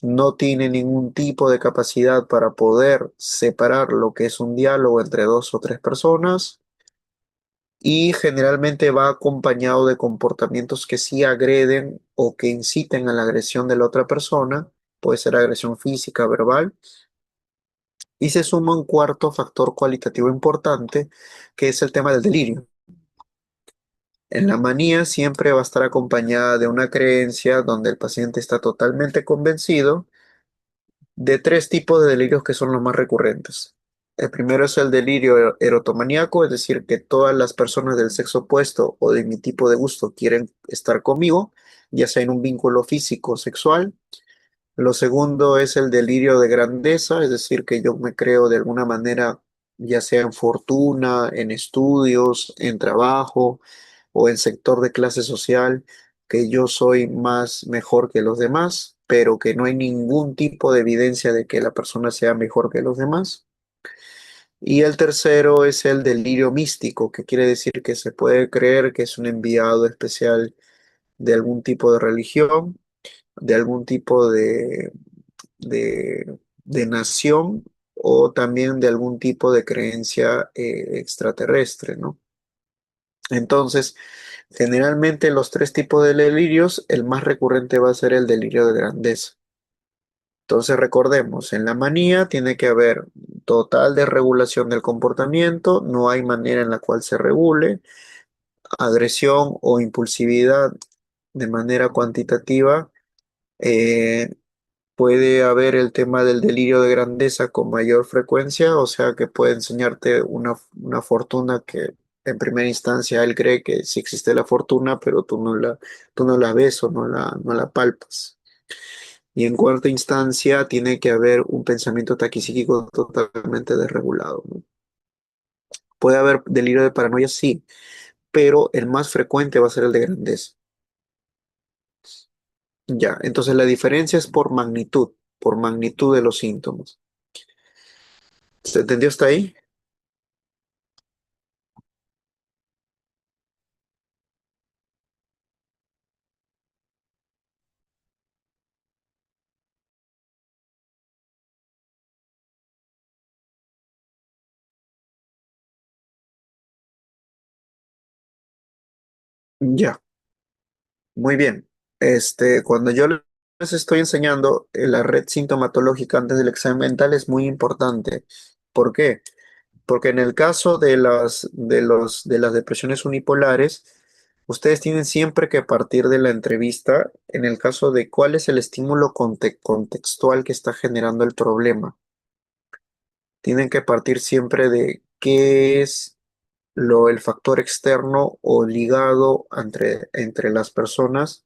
no tiene ningún tipo de capacidad para poder separar lo que es un diálogo entre dos o tres personas y generalmente va acompañado de comportamientos que sí agreden o que inciten a la agresión de la otra persona, puede ser agresión física, verbal, y se suma un cuarto factor cualitativo importante, que es el tema del delirio. En la manía siempre va a estar acompañada de una creencia donde el paciente está totalmente convencido de tres tipos de delirios que son los más recurrentes. El primero es el delirio erotomaníaco, es decir, que todas las personas del sexo opuesto o de mi tipo de gusto quieren estar conmigo, ya sea en un vínculo físico o sexual. Lo segundo es el delirio de grandeza, es decir, que yo me creo de alguna manera, ya sea en fortuna, en estudios, en trabajo o en sector de clase social, que yo soy más mejor que los demás, pero que no hay ningún tipo de evidencia de que la persona sea mejor que los demás. Y el tercero es el delirio místico, que quiere decir que se puede creer que es un enviado especial de algún tipo de religión, de algún tipo de nación o también de algún tipo de creencia extraterrestre, ¿no? Entonces, generalmente los tres tipos de delirios, el más recurrente va a ser el delirio de grandeza. Entonces, recordemos, en la manía tiene que haber total desregulación del comportamiento, no hay manera en la cual se regule, agresión o impulsividad de manera cuantitativa. eh, Puede haber el tema del delirio de grandeza con mayor frecuencia, o sea que puede enseñarte una fortuna que en primera instancia él cree que sí existe la fortuna, pero tú no la ves o no la palpas. Y en cuarta instancia tiene que haber un pensamiento taquicíquico totalmente desregulado, ¿no? Puede haber delirio de paranoia, sí, pero el más frecuente va a ser el de grandeza. Ya, entonces la diferencia es por magnitud de los síntomas. ¿Se entendió hasta ahí? Ya. Muy bien. Cuando yo les estoy enseñando la red sintomatológica antes del examen mental es muy importante. ¿Por qué? Porque en el caso de las depresiones unipolares, ustedes tienen siempre que partir de la entrevista en el caso de cuál es el estímulo contextual que está generando el problema. Tienen que partir siempre de qué es el factor externo o ligado entre las personas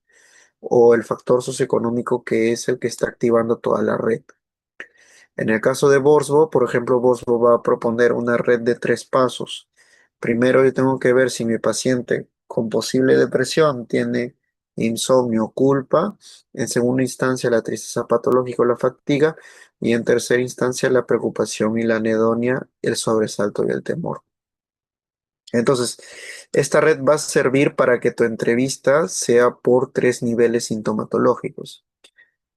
o el factor socioeconómico que es el que está activando toda la red. En el caso de Borsbo, por ejemplo, Borsbo va a proponer una red de tres pasos. Primero, yo tengo que ver si mi paciente con posible depresión tiene insomnio o culpa. En segunda instancia, la tristeza patológica o la fatiga. Y en tercera instancia, la preocupación y la anedonia, el sobresalto y el temor. Entonces, esta red va a servir para que tu entrevista sea por tres niveles sintomatológicos.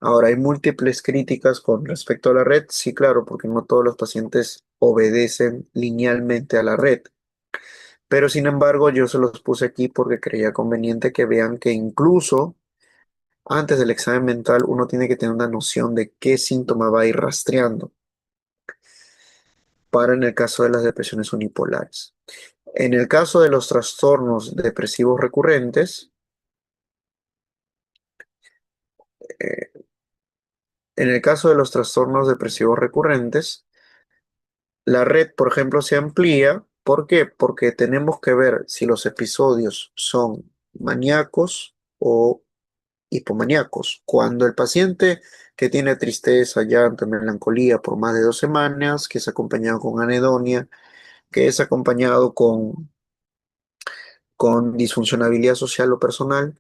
Ahora, hay múltiples críticas con respecto a la red, sí, claro, porque no todos los pacientes obedecen linealmente a la red, pero sin embargo yo se los puse aquí porque creía conveniente que vean que incluso antes del examen mental uno tiene que tener una noción de qué síntoma va a ir rastreando para en el caso de las depresiones unipolares. En el caso de los trastornos depresivos recurrentes, eh, en el caso de los trastornos depresivos recurrentes, la red, por ejemplo, se amplía. ¿Por qué? Porque tenemos que ver si los episodios son maníacos o hipomaníacos. Cuando el paciente que tiene tristeza, llanto, melancolía por más de 2 semanas, que es acompañado con anedonia, que es acompañado con disfuncionabilidad social o personal.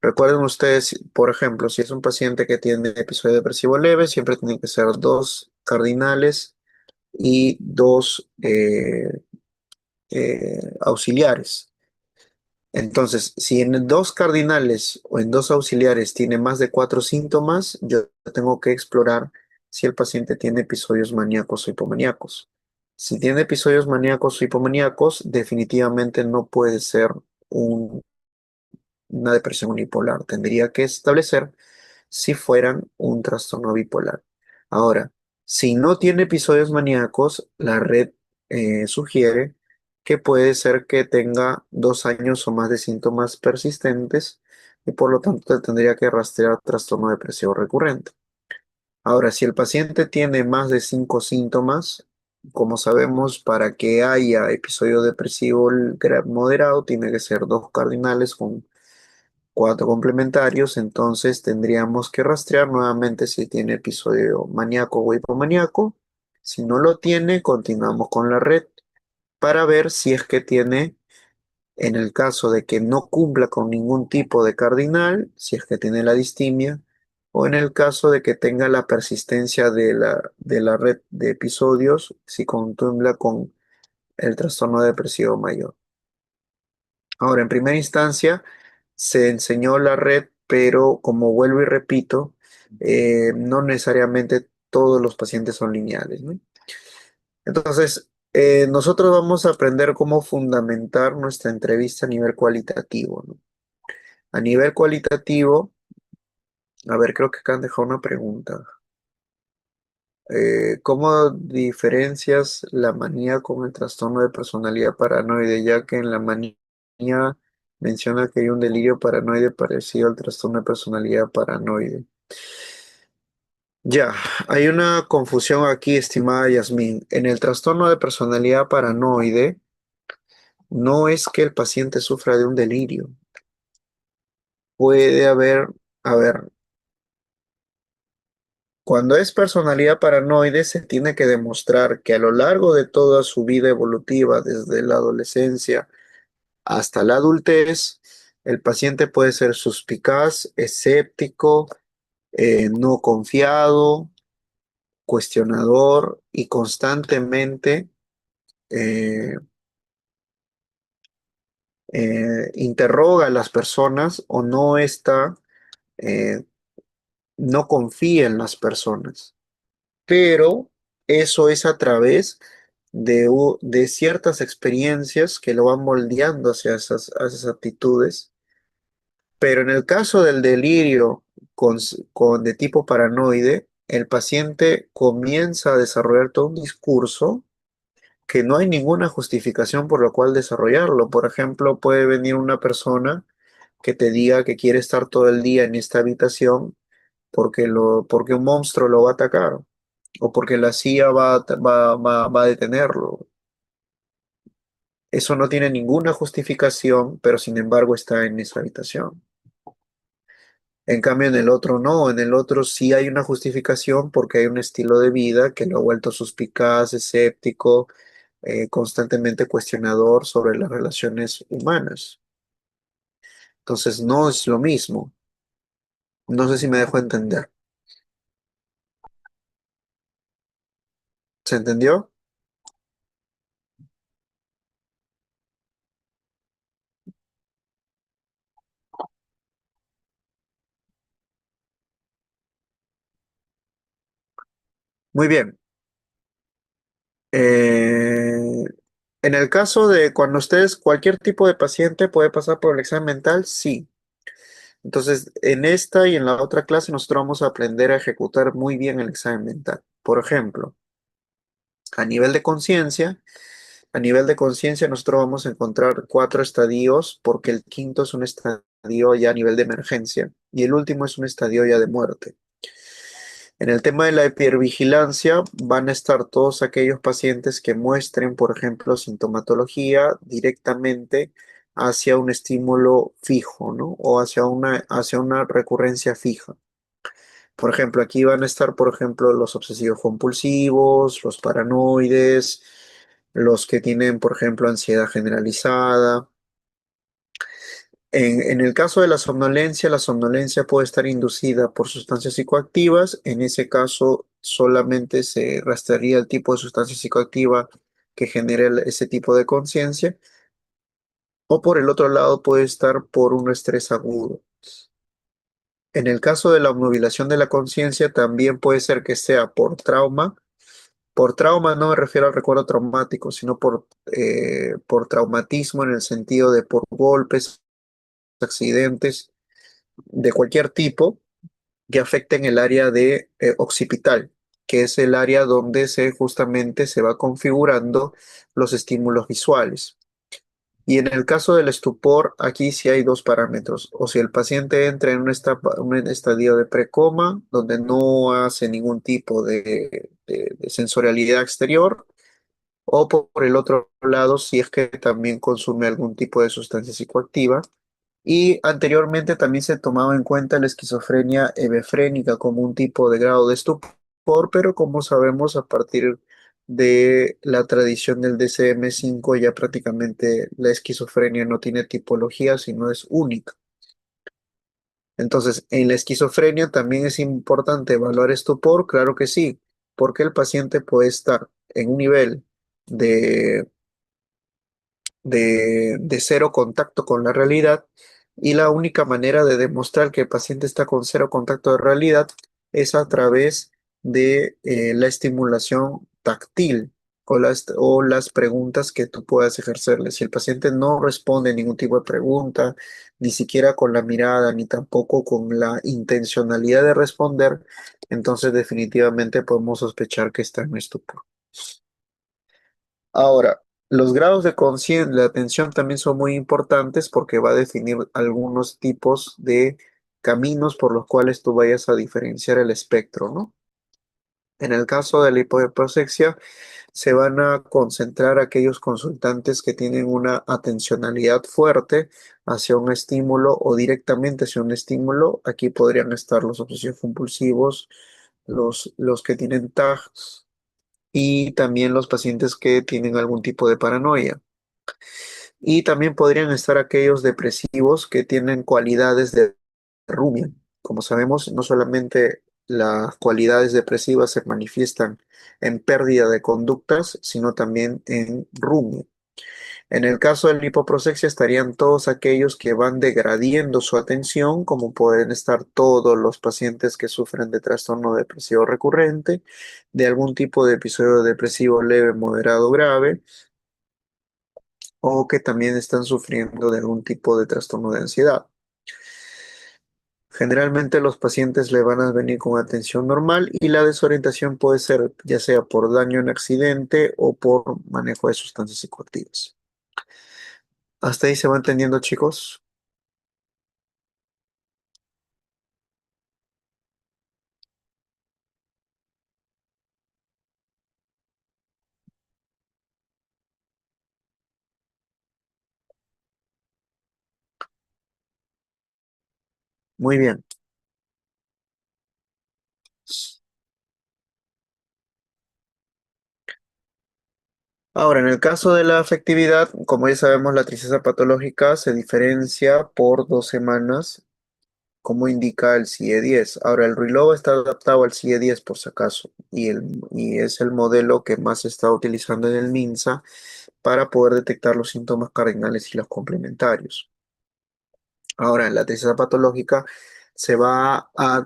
Recuerden ustedes, por ejemplo, si es un paciente que tiene episodio depresivo leve, siempre tienen que ser cardinales y dos auxiliares. Entonces, si en dos cardinales o en dos auxiliares tiene más de cuatro síntomas, yo tengo que explorar si el paciente tiene episodios maníacos o hipomaníacos. Si tiene episodios maníacos o hipomaníacos, definitivamente no puede ser un- una depresión unipolar. Tendría que establecer si fueran un trastorno bipolar. Ahora, si no tiene episodios maníacos, la red sugiere que puede ser que tenga 2 años o más de síntomas persistentes y por lo tanto tendría que rastrear trastorno depresivo recurrente. Ahora, si el paciente tiene más de 5 síntomas, como sabemos, para que haya episodio depresivo moderado, tiene que ser dos cardinales con cuatro complementarios, entonces tendríamos que rastrear nuevamente si tiene episodio maníaco o hipomaníaco. Si no lo tiene, continuamos con la red para ver si es que tiene, en el caso de que no cumpla con ningún tipo de cardinal, si es que tiene la distimia, o en el caso de que tenga la persistencia de la red de episodios, si contempla con el trastorno depresivo mayor. Ahora, en primera instancia, se enseñó la red, pero como vuelvo y repito, no necesariamente todos los pacientes son lineales, ¿no? Entonces, nosotros vamos a aprender cómo fundamentar nuestra entrevista a nivel cualitativo, ¿no? A nivel cualitativo, a ver, creo que acá han dejado una pregunta. ¿Cómo diferencias la manía con el trastorno de personalidad paranoide? Ya que en la manía menciona que hay un delirio paranoide parecido al trastorno de personalidad paranoide. Ya, hay una confusión aquí, estimada Yasmín. En el trastorno de personalidad paranoide, no es que el paciente sufra de un delirio. Puede haber, a ver, cuando es personalidad paranoide, se tiene que demostrar que a lo largo de toda su vida evolutiva, desde la adolescencia hasta la adultez, el paciente puede ser suspicaz, escéptico, no confiado, cuestionador y constantemente eh, interroga a las personas o eh, no confía en las personas. Pero eso es a través de ciertas experiencias que lo van moldeando hacia esas actitudes. Pero en el caso del delirio de tipo paranoide, el paciente comienza a desarrollar todo un discurso que no hay ninguna justificación por la cual desarrollarlo. Por ejemplo, puede venir una persona que te diga que quiere estar todo el día en esta habitación porque un monstruo lo va a atacar o porque la CIA va a detenerlo. Eso no tiene ninguna justificación, pero sin embargo está en esa habitación. En cambio, en el otro no, en el otro sí hay una justificación porque hay un estilo de vida que lo ha vuelto suspicaz, escéptico, constantemente cuestionador sobre las relaciones humanas. Entonces, no es lo mismo. No sé si me dejo entender. ¿Se entendió? Muy bien. Eh, en el caso de cuando ustedes, cualquier tipo de paciente puede pasar por el examen mental, sí. Entonces, en esta y en la otra clase nosotros vamos a aprender a ejecutar muy bien el examen mental. Por ejemplo, a nivel de conciencia, a nivel de conciencia nosotros vamos a encontrar cuatro estadios porque el quinto es un estadio ya a nivel de emergencia y el último es un estadio ya de muerte. En el tema de la hipervigilancia van a estar todos aquellos pacientes que muestren, por ejemplo, sintomatología directamente hacia un estímulo fijo, ¿no? O hacia una recurrencia fija. Por ejemplo, aquí van a estar, por ejemplo, los obsesivos compulsivos, los paranoides, los que tienen, por ejemplo, ansiedad generalizada. En el caso de la somnolencia puede estar inducida por sustancias psicoactivas. En ese caso, solamente se rastrearía el tipo de sustancia psicoactiva que genere ese tipo de conciencia, o por el otro lado puede estar por un estrés agudo. En el caso de la obnubilación de la conciencia, también puede ser que sea por trauma. Por trauma no me refiero al recuerdo traumático, sino por traumatismo en el sentido de por golpes, accidentes de cualquier tipo que afecten el área de occipital, que es el área donde justamente se va configurando los estímulos visuales. Y en el caso del estupor, aquí sí hay dos parámetros. O si el paciente entra en un estadio de precoma, donde no hace ningún tipo de sensorialidad exterior, o por el otro lado, si es que también consume algún tipo de sustancia psicoactiva. Y anteriormente también se tomaba en cuenta la esquizofrenia hebefrénica como un tipo de grado de estupor, pero como sabemos, a partir de la tradición del DCM-5 ya prácticamente la esquizofrenia no tiene tipología, sino es única. Entonces, en la esquizofrenia también es importante evaluar estupor, claro que sí, porque el paciente puede estar en un nivel de de cero contacto con la realidad, y la única manera de demostrar que el paciente está con cero contacto de realidad es a través de la estimulación táctil o las preguntas que tú puedas ejercerle. Si el paciente no responde ningún tipo de pregunta, ni siquiera con la mirada, ni tampoco con la intencionalidad de responder, entonces definitivamente podemos sospechar que está en estupor. Ahora, los grados de conciencia, de atención también son muy importantes porque va a definir algunos tipos de caminos por los cuales tú vayas a diferenciar el espectro, ¿no? En el caso de la hipoprosexia, se van a concentrar aquellos consultantes que tienen una atencionalidad fuerte hacia un estímulo o directamente hacia un estímulo. Aquí podrían estar los obsesivos compulsivos, los que tienen TAG y también los pacientes que tienen algún tipo de paranoia. Y también podrían estar aquellos depresivos que tienen cualidades de rumia. Como sabemos, no solamente las cualidades depresivas se manifiestan en pérdida de conductas, sino también en rumia. En el caso de la hipoprosexia estarían todos aquellos que van degradando su atención, como pueden estar todos los pacientes que sufren de trastorno depresivo recurrente, de algún tipo de episodio depresivo leve, moderado, grave, o que también están sufriendo de algún tipo de trastorno de ansiedad. Generalmente los pacientes le van a venir con atención normal y la desorientación puede ser ya sea por daño en accidente o por manejo de sustancias psicoactivas. ¿Hasta ahí se va entendiendo, chicos? Muy bien. Ahora, en el caso de la afectividad, como ya sabemos, la tristeza patológica se diferencia por 2 semanas, como indica el CIE-10. Ahora, el Reloj está adaptado al CIE-10 por si acaso, y es el modelo que más se está utilizando en el MINSA para poder detectar los síntomas cardinales y los complementarios. Ahora, en la tristeza patológica se va a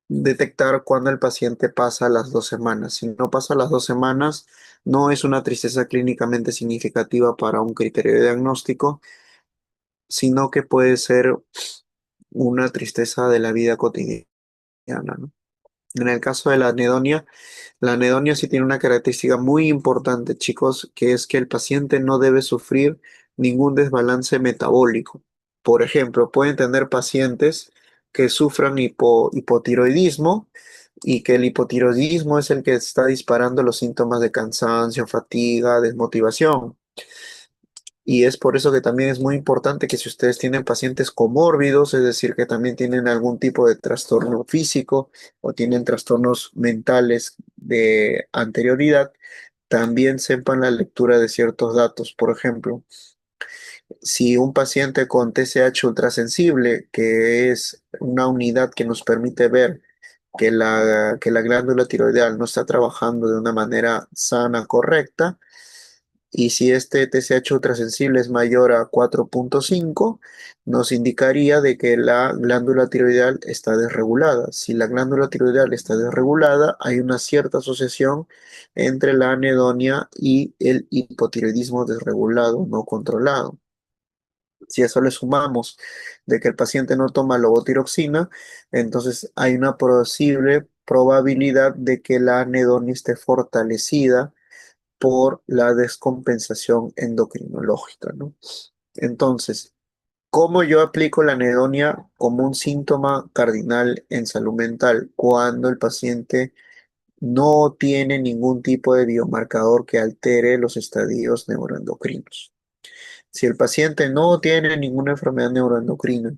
detectar cuando el paciente pasa las 2 semanas. Si no pasa las 2 semanas, no es una tristeza clínicamente significativa para un criterio de diagnóstico, sino que puede ser una tristeza de la vida cotidiana, ¿no? En el caso de la anedonia sí tiene una característica muy importante, chicos, que es que el paciente no debe sufrir ningún desbalance metabólico. Por ejemplo, pueden tener pacientes que sufran hipotiroidismo y que el hipotiroidismo es el que está disparando los síntomas de cansancio, fatiga, desmotivación. Y es por eso que también es muy importante que si ustedes tienen pacientes comórbidos, es decir, que también tienen algún tipo de trastorno físico o tienen trastornos mentales de anterioridad, también sepan la lectura de ciertos datos. Por ejemplo, si un paciente con TSH ultrasensible, que es una unidad que nos permite ver que la glándula tiroideal no está trabajando de una manera sana, correcta, y si este TSH ultrasensible es mayor a 4,5, nos indicaría de que la glándula tiroideal está desregulada. Si la glándula tiroideal está desregulada, hay una cierta asociación entre la anedonia y el hipotiroidismo desregulado no controlado. Si a eso le sumamos de que el paciente no toma levotiroxina, entonces hay una posible probabilidad de que la anedonia esté fortalecida por la descompensación endocrinológica, ¿no? Entonces, ¿cómo yo aplico la anedonia como un síntoma cardinal en salud mental cuando el paciente no tiene ningún tipo de biomarcador que altere los estadios neuroendocrinos? Si el paciente no tiene ninguna enfermedad neuroendocrina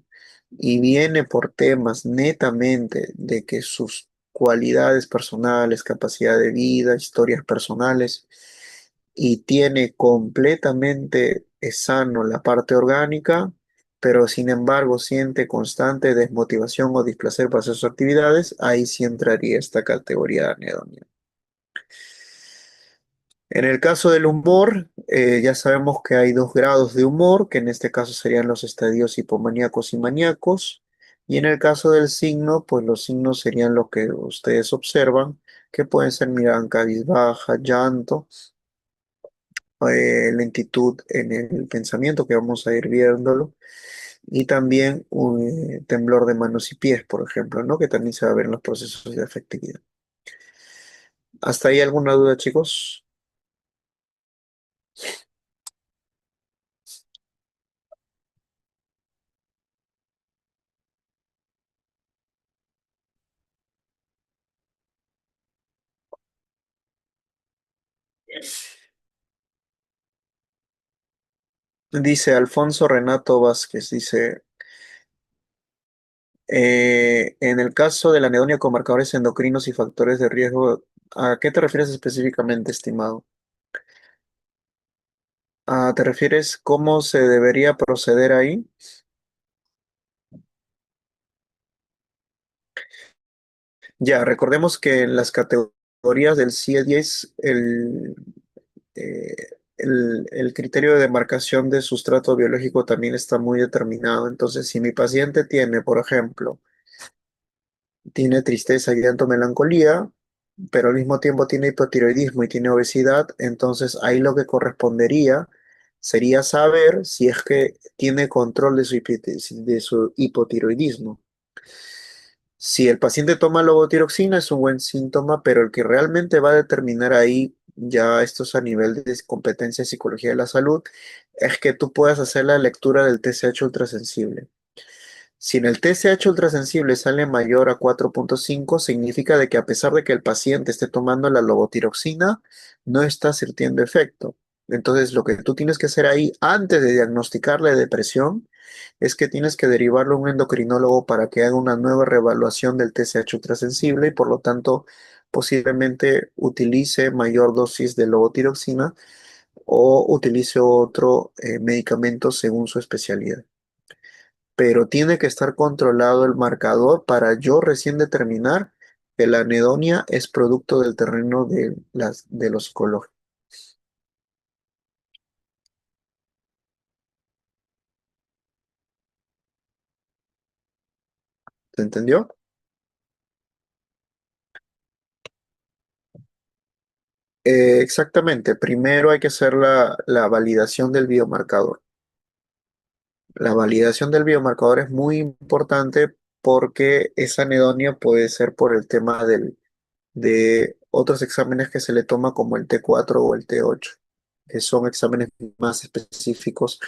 y viene por temas netamente de que sus cualidades personales, capacidad de vida, historias personales, y tiene completamente sano la parte orgánica, pero sin embargo siente constante desmotivación o displacer para hacer sus actividades, ahí sí entraría esta categoría de anedonia. En el caso del humor, ya sabemos que hay dos grados de humor, que en este caso serían los estadios hipomaníacos y maníacos. Y en el caso del signo, pues los signos serían lo que ustedes observan, que pueden ser mirada cabizbaja, llanto, lentitud en el pensamiento, que vamos a ir viéndolo, y también un temblor de manos y pies, por ejemplo, ¿no? Que también se va a ver en los procesos de afectividad. ¿Hasta ahí alguna duda, chicos? Dice Alfonso Renato Vázquez, dice, en el caso de la anedonia con marcadores endocrinos y factores de riesgo, ¿a qué te refieres específicamente, estimado? ¿Te refieres cómo se debería proceder ahí? Ya, recordemos que en las categorías del CIE-10, eh, el criterio de demarcación de sustrato biológico también está muy determinado. Entonces, si mi paciente tiene, por ejemplo, tiene tristeza y llanto melancolía, pero al mismo tiempo tiene hipotiroidismo y tiene obesidad, entonces ahí lo que correspondería sería saber si es que tiene control de su hipotiroidismo. Si el paciente toma levotiroxina es un buen síntoma, pero el que realmente va a determinar ahí, ya esto es a nivel de competencia de psicología de la salud, es que tú puedas hacer la lectura del TSH ultrasensible. Si en el TSH ultrasensible sale mayor a 4,5, significa de que a pesar de que el paciente esté tomando la levotiroxina, no está surtiendo efecto. Entonces, lo que tú tienes que hacer ahí antes de diagnosticarle depresión es que tienes que derivarlo a un endocrinólogo para que haga una nueva reevaluación del TSH ultrasensible y por lo tanto posiblemente utilice mayor dosis de levotiroxina o utilice otro medicamento según su especialidad, pero tiene que estar controlado el marcador para yo recién determinar que la anedonia es producto del terreno de lo psicológico. ¿Se entendió? Exactamente. Primero hay que hacer la validación del biomarcador. La validación del biomarcador es muy importante porque esa anedonia puede ser por el tema de otros exámenes que se le toma como el T4 o el T8, que son exámenes más específicos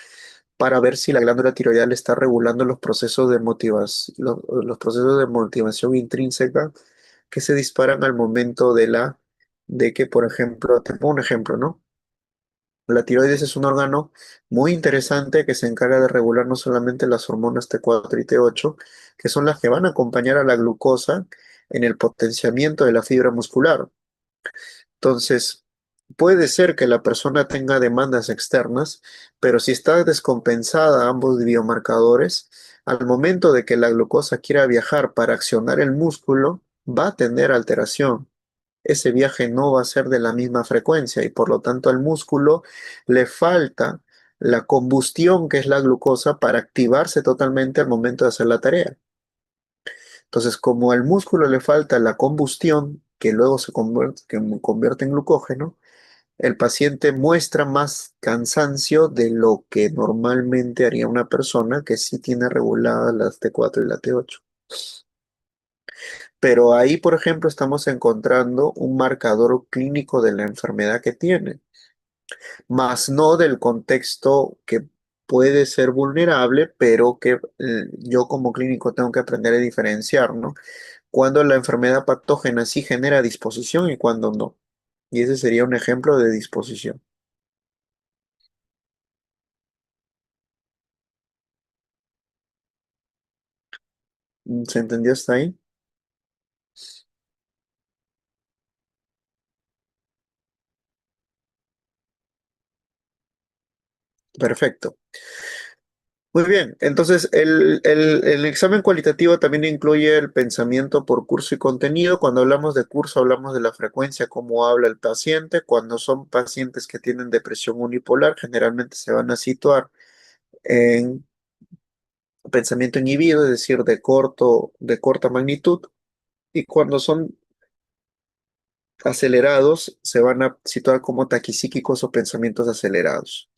para ver si la glándula tiroidal está regulando los procesos de motivación, los procesos de motivación intrínseca que se disparan al momento de que, por ejemplo, te pongo un ejemplo, ¿no? La tiroides es un órgano muy interesante que se encarga de regular no solamente las hormonas T4 y T8, que son las que van a acompañar a la glucosa en el potenciamiento de la fibra muscular. Entonces, puede ser que la persona tenga demandas externas, pero si está descompensada ambos biomarcadores, al momento de que la glucosa quiera viajar para accionar el músculo, va a tener alteración. Ese viaje no va a ser de la misma frecuencia y por lo tanto al músculo le falta la combustión, que es la glucosa, para activarse totalmente al momento de hacer la tarea. Entonces, como al músculo le falta la combustión, que luego convierte en glucógeno, el paciente muestra más cansancio de lo que normalmente haría una persona que sí tiene reguladas las T4 y la T8. Pero ahí, por ejemplo, estamos encontrando un marcador clínico de la enfermedad que tiene, más no del contexto que puede ser vulnerable, pero que yo como clínico tengo que aprender a diferenciar, ¿no? Cuando la enfermedad patógena sí genera disposición y cuando no. Y ese sería un ejemplo de disposición. ¿Se entendió hasta ahí? Perfecto. Muy bien, entonces el examen cualitativo también incluye el pensamiento por curso y contenido. Cuando hablamos de curso, hablamos de la frecuencia, cómo habla el paciente. Cuando son pacientes que tienen depresión unipolar, generalmente se van a situar en pensamiento inhibido, es decir, de corta magnitud. Y cuando son acelerados, se van a situar como taquipsíquicos o pensamientos acelerados.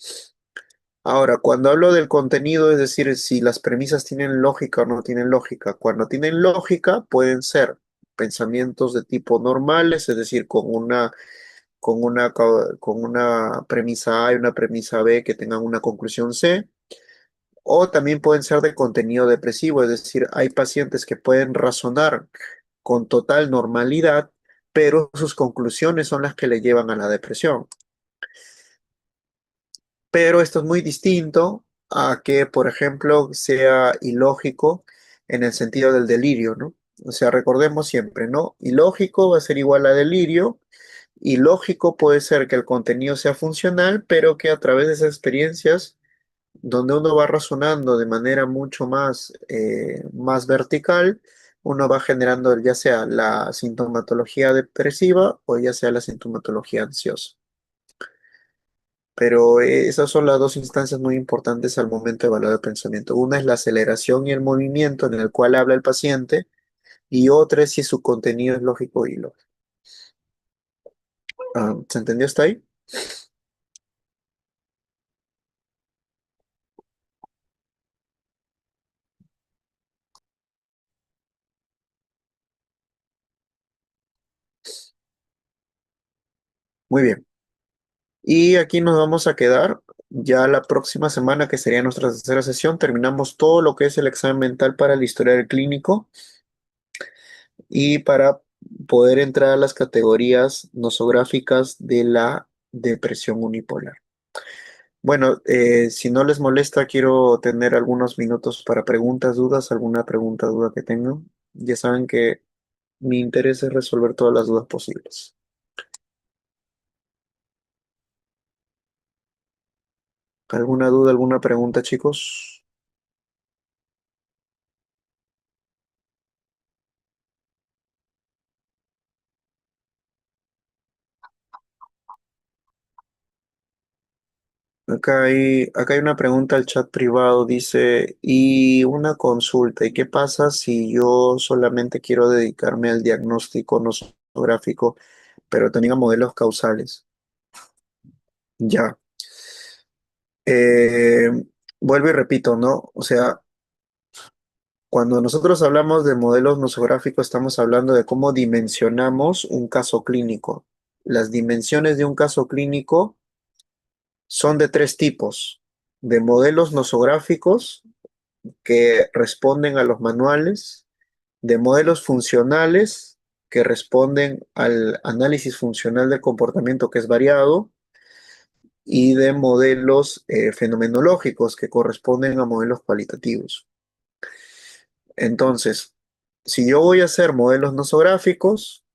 Ahora, cuando hablo del contenido, es decir, si las premisas tienen lógica o no tienen lógica. Cuando tienen lógica, pueden ser pensamientos de tipo normales, es decir, con una premisa A y una premisa B que tengan una conclusión C, o también pueden ser de contenido depresivo, es decir, hay pacientes que pueden razonar con total normalidad, pero sus conclusiones son las que le llevan a la depresión. Pero esto es muy distinto a que, por ejemplo, sea ilógico en el sentido del delirio, ¿no? O sea, recordemos siempre, ¿no? Ilógico va a ser igual a delirio. Ilógico puede ser que el contenido sea funcional, pero que a través de esas experiencias, donde uno va razonando de manera mucho más vertical, uno va generando ya sea la sintomatología depresiva o ya sea la sintomatología ansiosa. Pero esas son las dos instancias muy importantes al momento de evaluar el pensamiento. Una es la aceleración y el movimiento en el cual habla el paciente y otra es si su contenido es lógico y ilógico. ¿Se entendió hasta ahí? Muy bien. Y aquí nos vamos a quedar. Ya la próxima semana, que sería nuestra tercera sesión, terminamos todo lo que es el examen mental para el historial clínico y para poder entrar a las categorías nosográficas de la depresión unipolar. Bueno, si no les molesta, quiero tener algunos minutos para preguntas, dudas, alguna pregunta, duda que tengan. Ya saben que mi interés es resolver todas las dudas posibles. ¿Alguna duda, alguna pregunta, chicos? Acá hay una pregunta al chat privado, dice, y una consulta, ¿y qué pasa si yo solamente quiero dedicarme al diagnóstico nosográfico, pero tenga modelos causales? Ya. Eh, Vuelvo y repito, ¿no? O sea, cuando nosotros hablamos de modelos nosográficos, estamos hablando de cómo dimensionamos un caso clínico. Las dimensiones de un caso clínico son de tres tipos: de modelos nosográficos que responden a los manuales, de modelos funcionales que responden al análisis funcional del comportamiento que es variado, y de modelos fenomenológicos que corresponden a modelos cualitativos. Entonces, si yo voy a hacer modelos nosográficos,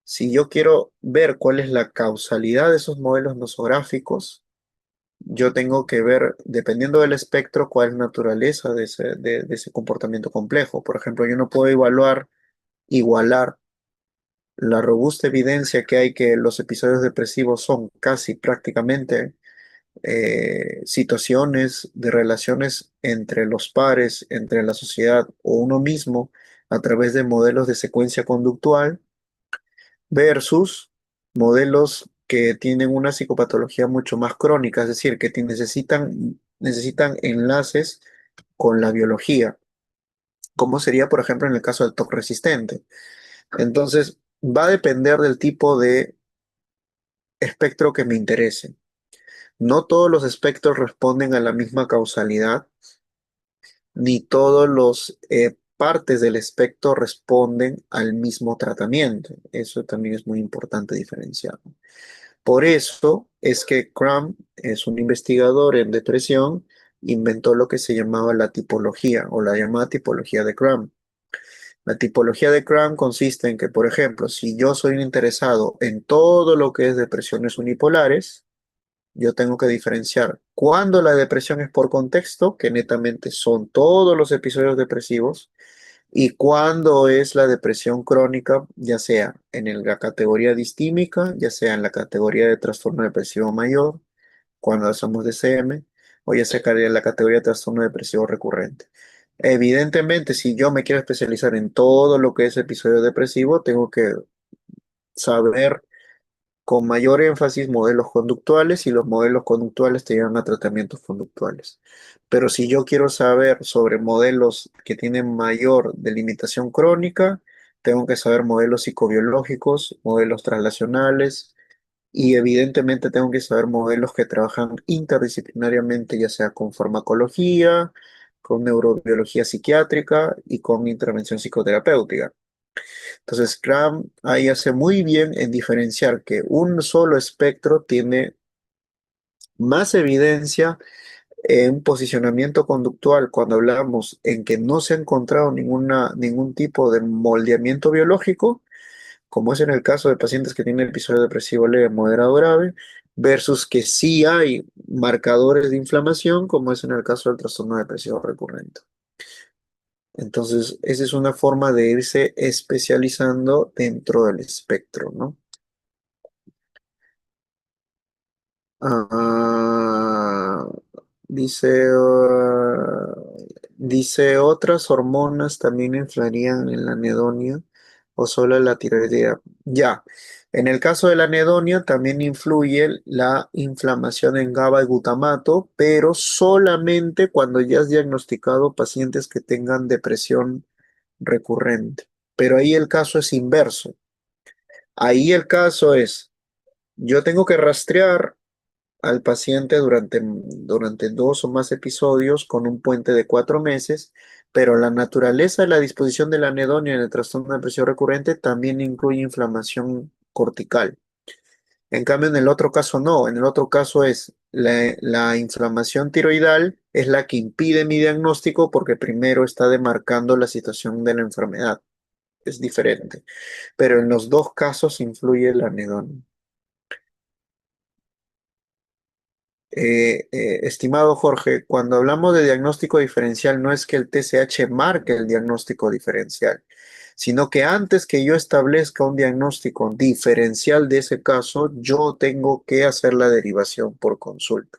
si yo quiero ver cuál es la causalidad de esos modelos nosográficos, yo tengo que ver, dependiendo del espectro, cuál es la naturaleza de ese comportamiento complejo. Por ejemplo, yo no puedo igualar la robusta evidencia que hay que los episodios depresivos son casi prácticamente situaciones de relaciones entre los pares, entre la sociedad o uno mismo a través de modelos de secuencia conductual versus modelos que tienen una psicopatología mucho más crónica, es decir, que necesitan enlaces con la biología, como sería, por ejemplo, en el caso del TOC resistente. Entonces, va a depender del tipo de espectro que me interese. No todos los espectros responden a la misma causalidad, ni todos los partes del espectro responden al mismo tratamiento. Eso también es muy importante diferenciar. Por eso es que Crum es un investigador en depresión, inventó lo que se llamaba la tipología o la llamada tipología de Crum. La tipología de Crum consiste en que, por ejemplo, si yo soy un interesado en todo lo que es depresiones unipolares, yo tengo que diferenciar cuando la depresión es por contexto, que netamente son todos los episodios depresivos, y cuando es la depresión crónica, ya sea la categoría distímica, ya sea en la categoría de trastorno depresivo mayor, cuando hacemos DCM, o ya sea en la categoría de trastorno depresivo recurrente. Evidentemente, si yo me quiero especializar en todo lo que es episodio depresivo, tengo que saber con mayor énfasis modelos conductuales y los modelos conductuales te llevan a tratamientos conductuales. Pero si yo quiero saber sobre modelos que tienen mayor delimitación crónica, tengo que saber modelos psicobiológicos, modelos translacionales y evidentemente tengo que saber modelos que trabajan interdisciplinariamente, ya sea con farmacología, con neurobiología psiquiátrica y con intervención psicoterapéutica. Entonces, Cram ahí hace muy bien en diferenciar que un solo espectro tiene más evidencia en posicionamiento conductual cuando hablamos en que no se ha encontrado ningún tipo de moldeamiento biológico, como es en el caso de pacientes que tienen episodio depresivo leve, moderado o grave, versus que sí hay marcadores de inflamación, como es en el caso del trastorno depresivo recurrente. Entonces, esa es una forma de irse especializando dentro del espectro, ¿no? Ah, dice, dice, otras hormonas también influirían en la anedonia o solo la tiroidea. Ya, en el caso de la anedonia también influye la inflamación en GABA y glutamato, pero solamente cuando ya has diagnosticado pacientes que tengan depresión recurrente. Pero ahí el caso es inverso. Ahí el caso es, yo tengo que rastrear al paciente durante 2 o más episodios con un puente de 4 meses, pero la naturaleza de la disposición de la anedonia en el trastorno de depresión recurrente también incluye inflamación cortical. En cambio, en el otro caso no, en el otro caso es la inflamación tiroidal es la que impide mi diagnóstico porque primero está demarcando la situación de la enfermedad. Es diferente, pero en los dos casos influye la anedonia. Estimado Jorge, cuando hablamos de diagnóstico diferencial, no es que el TSH marque el diagnóstico diferencial, sino que antes que yo establezca un diagnóstico diferencial de ese caso, yo tengo que hacer la derivación por consulta.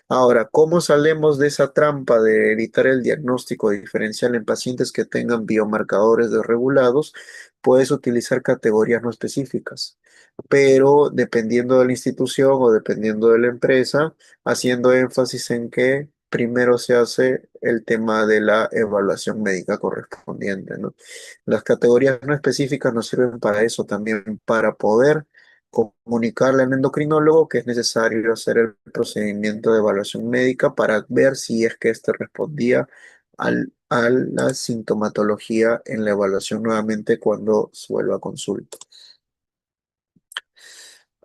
Ahora, ¿cómo salemos de esa trampa de evitar el diagnóstico diferencial en pacientes que tengan biomarcadores desregulados? Puedes utilizar categorías no específicas, pero dependiendo de la institución o dependiendo de la empresa, haciendo énfasis en que primero se hace el tema de la evaluación médica correspondiente, ¿no? Las categorías no específicas nos sirven para eso también, para poder comunicarle al endocrinólogo que es necesario hacer el procedimiento de evaluación médica para ver si es que éste respondía a la sintomatología en la evaluación nuevamente cuando vuelva a consulta.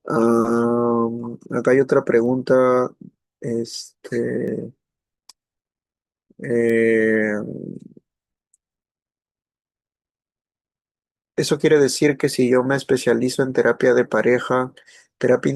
Acá hay otra pregunta. Este, eh, eso quiere decir que si yo me especializo en terapia de pareja, terapia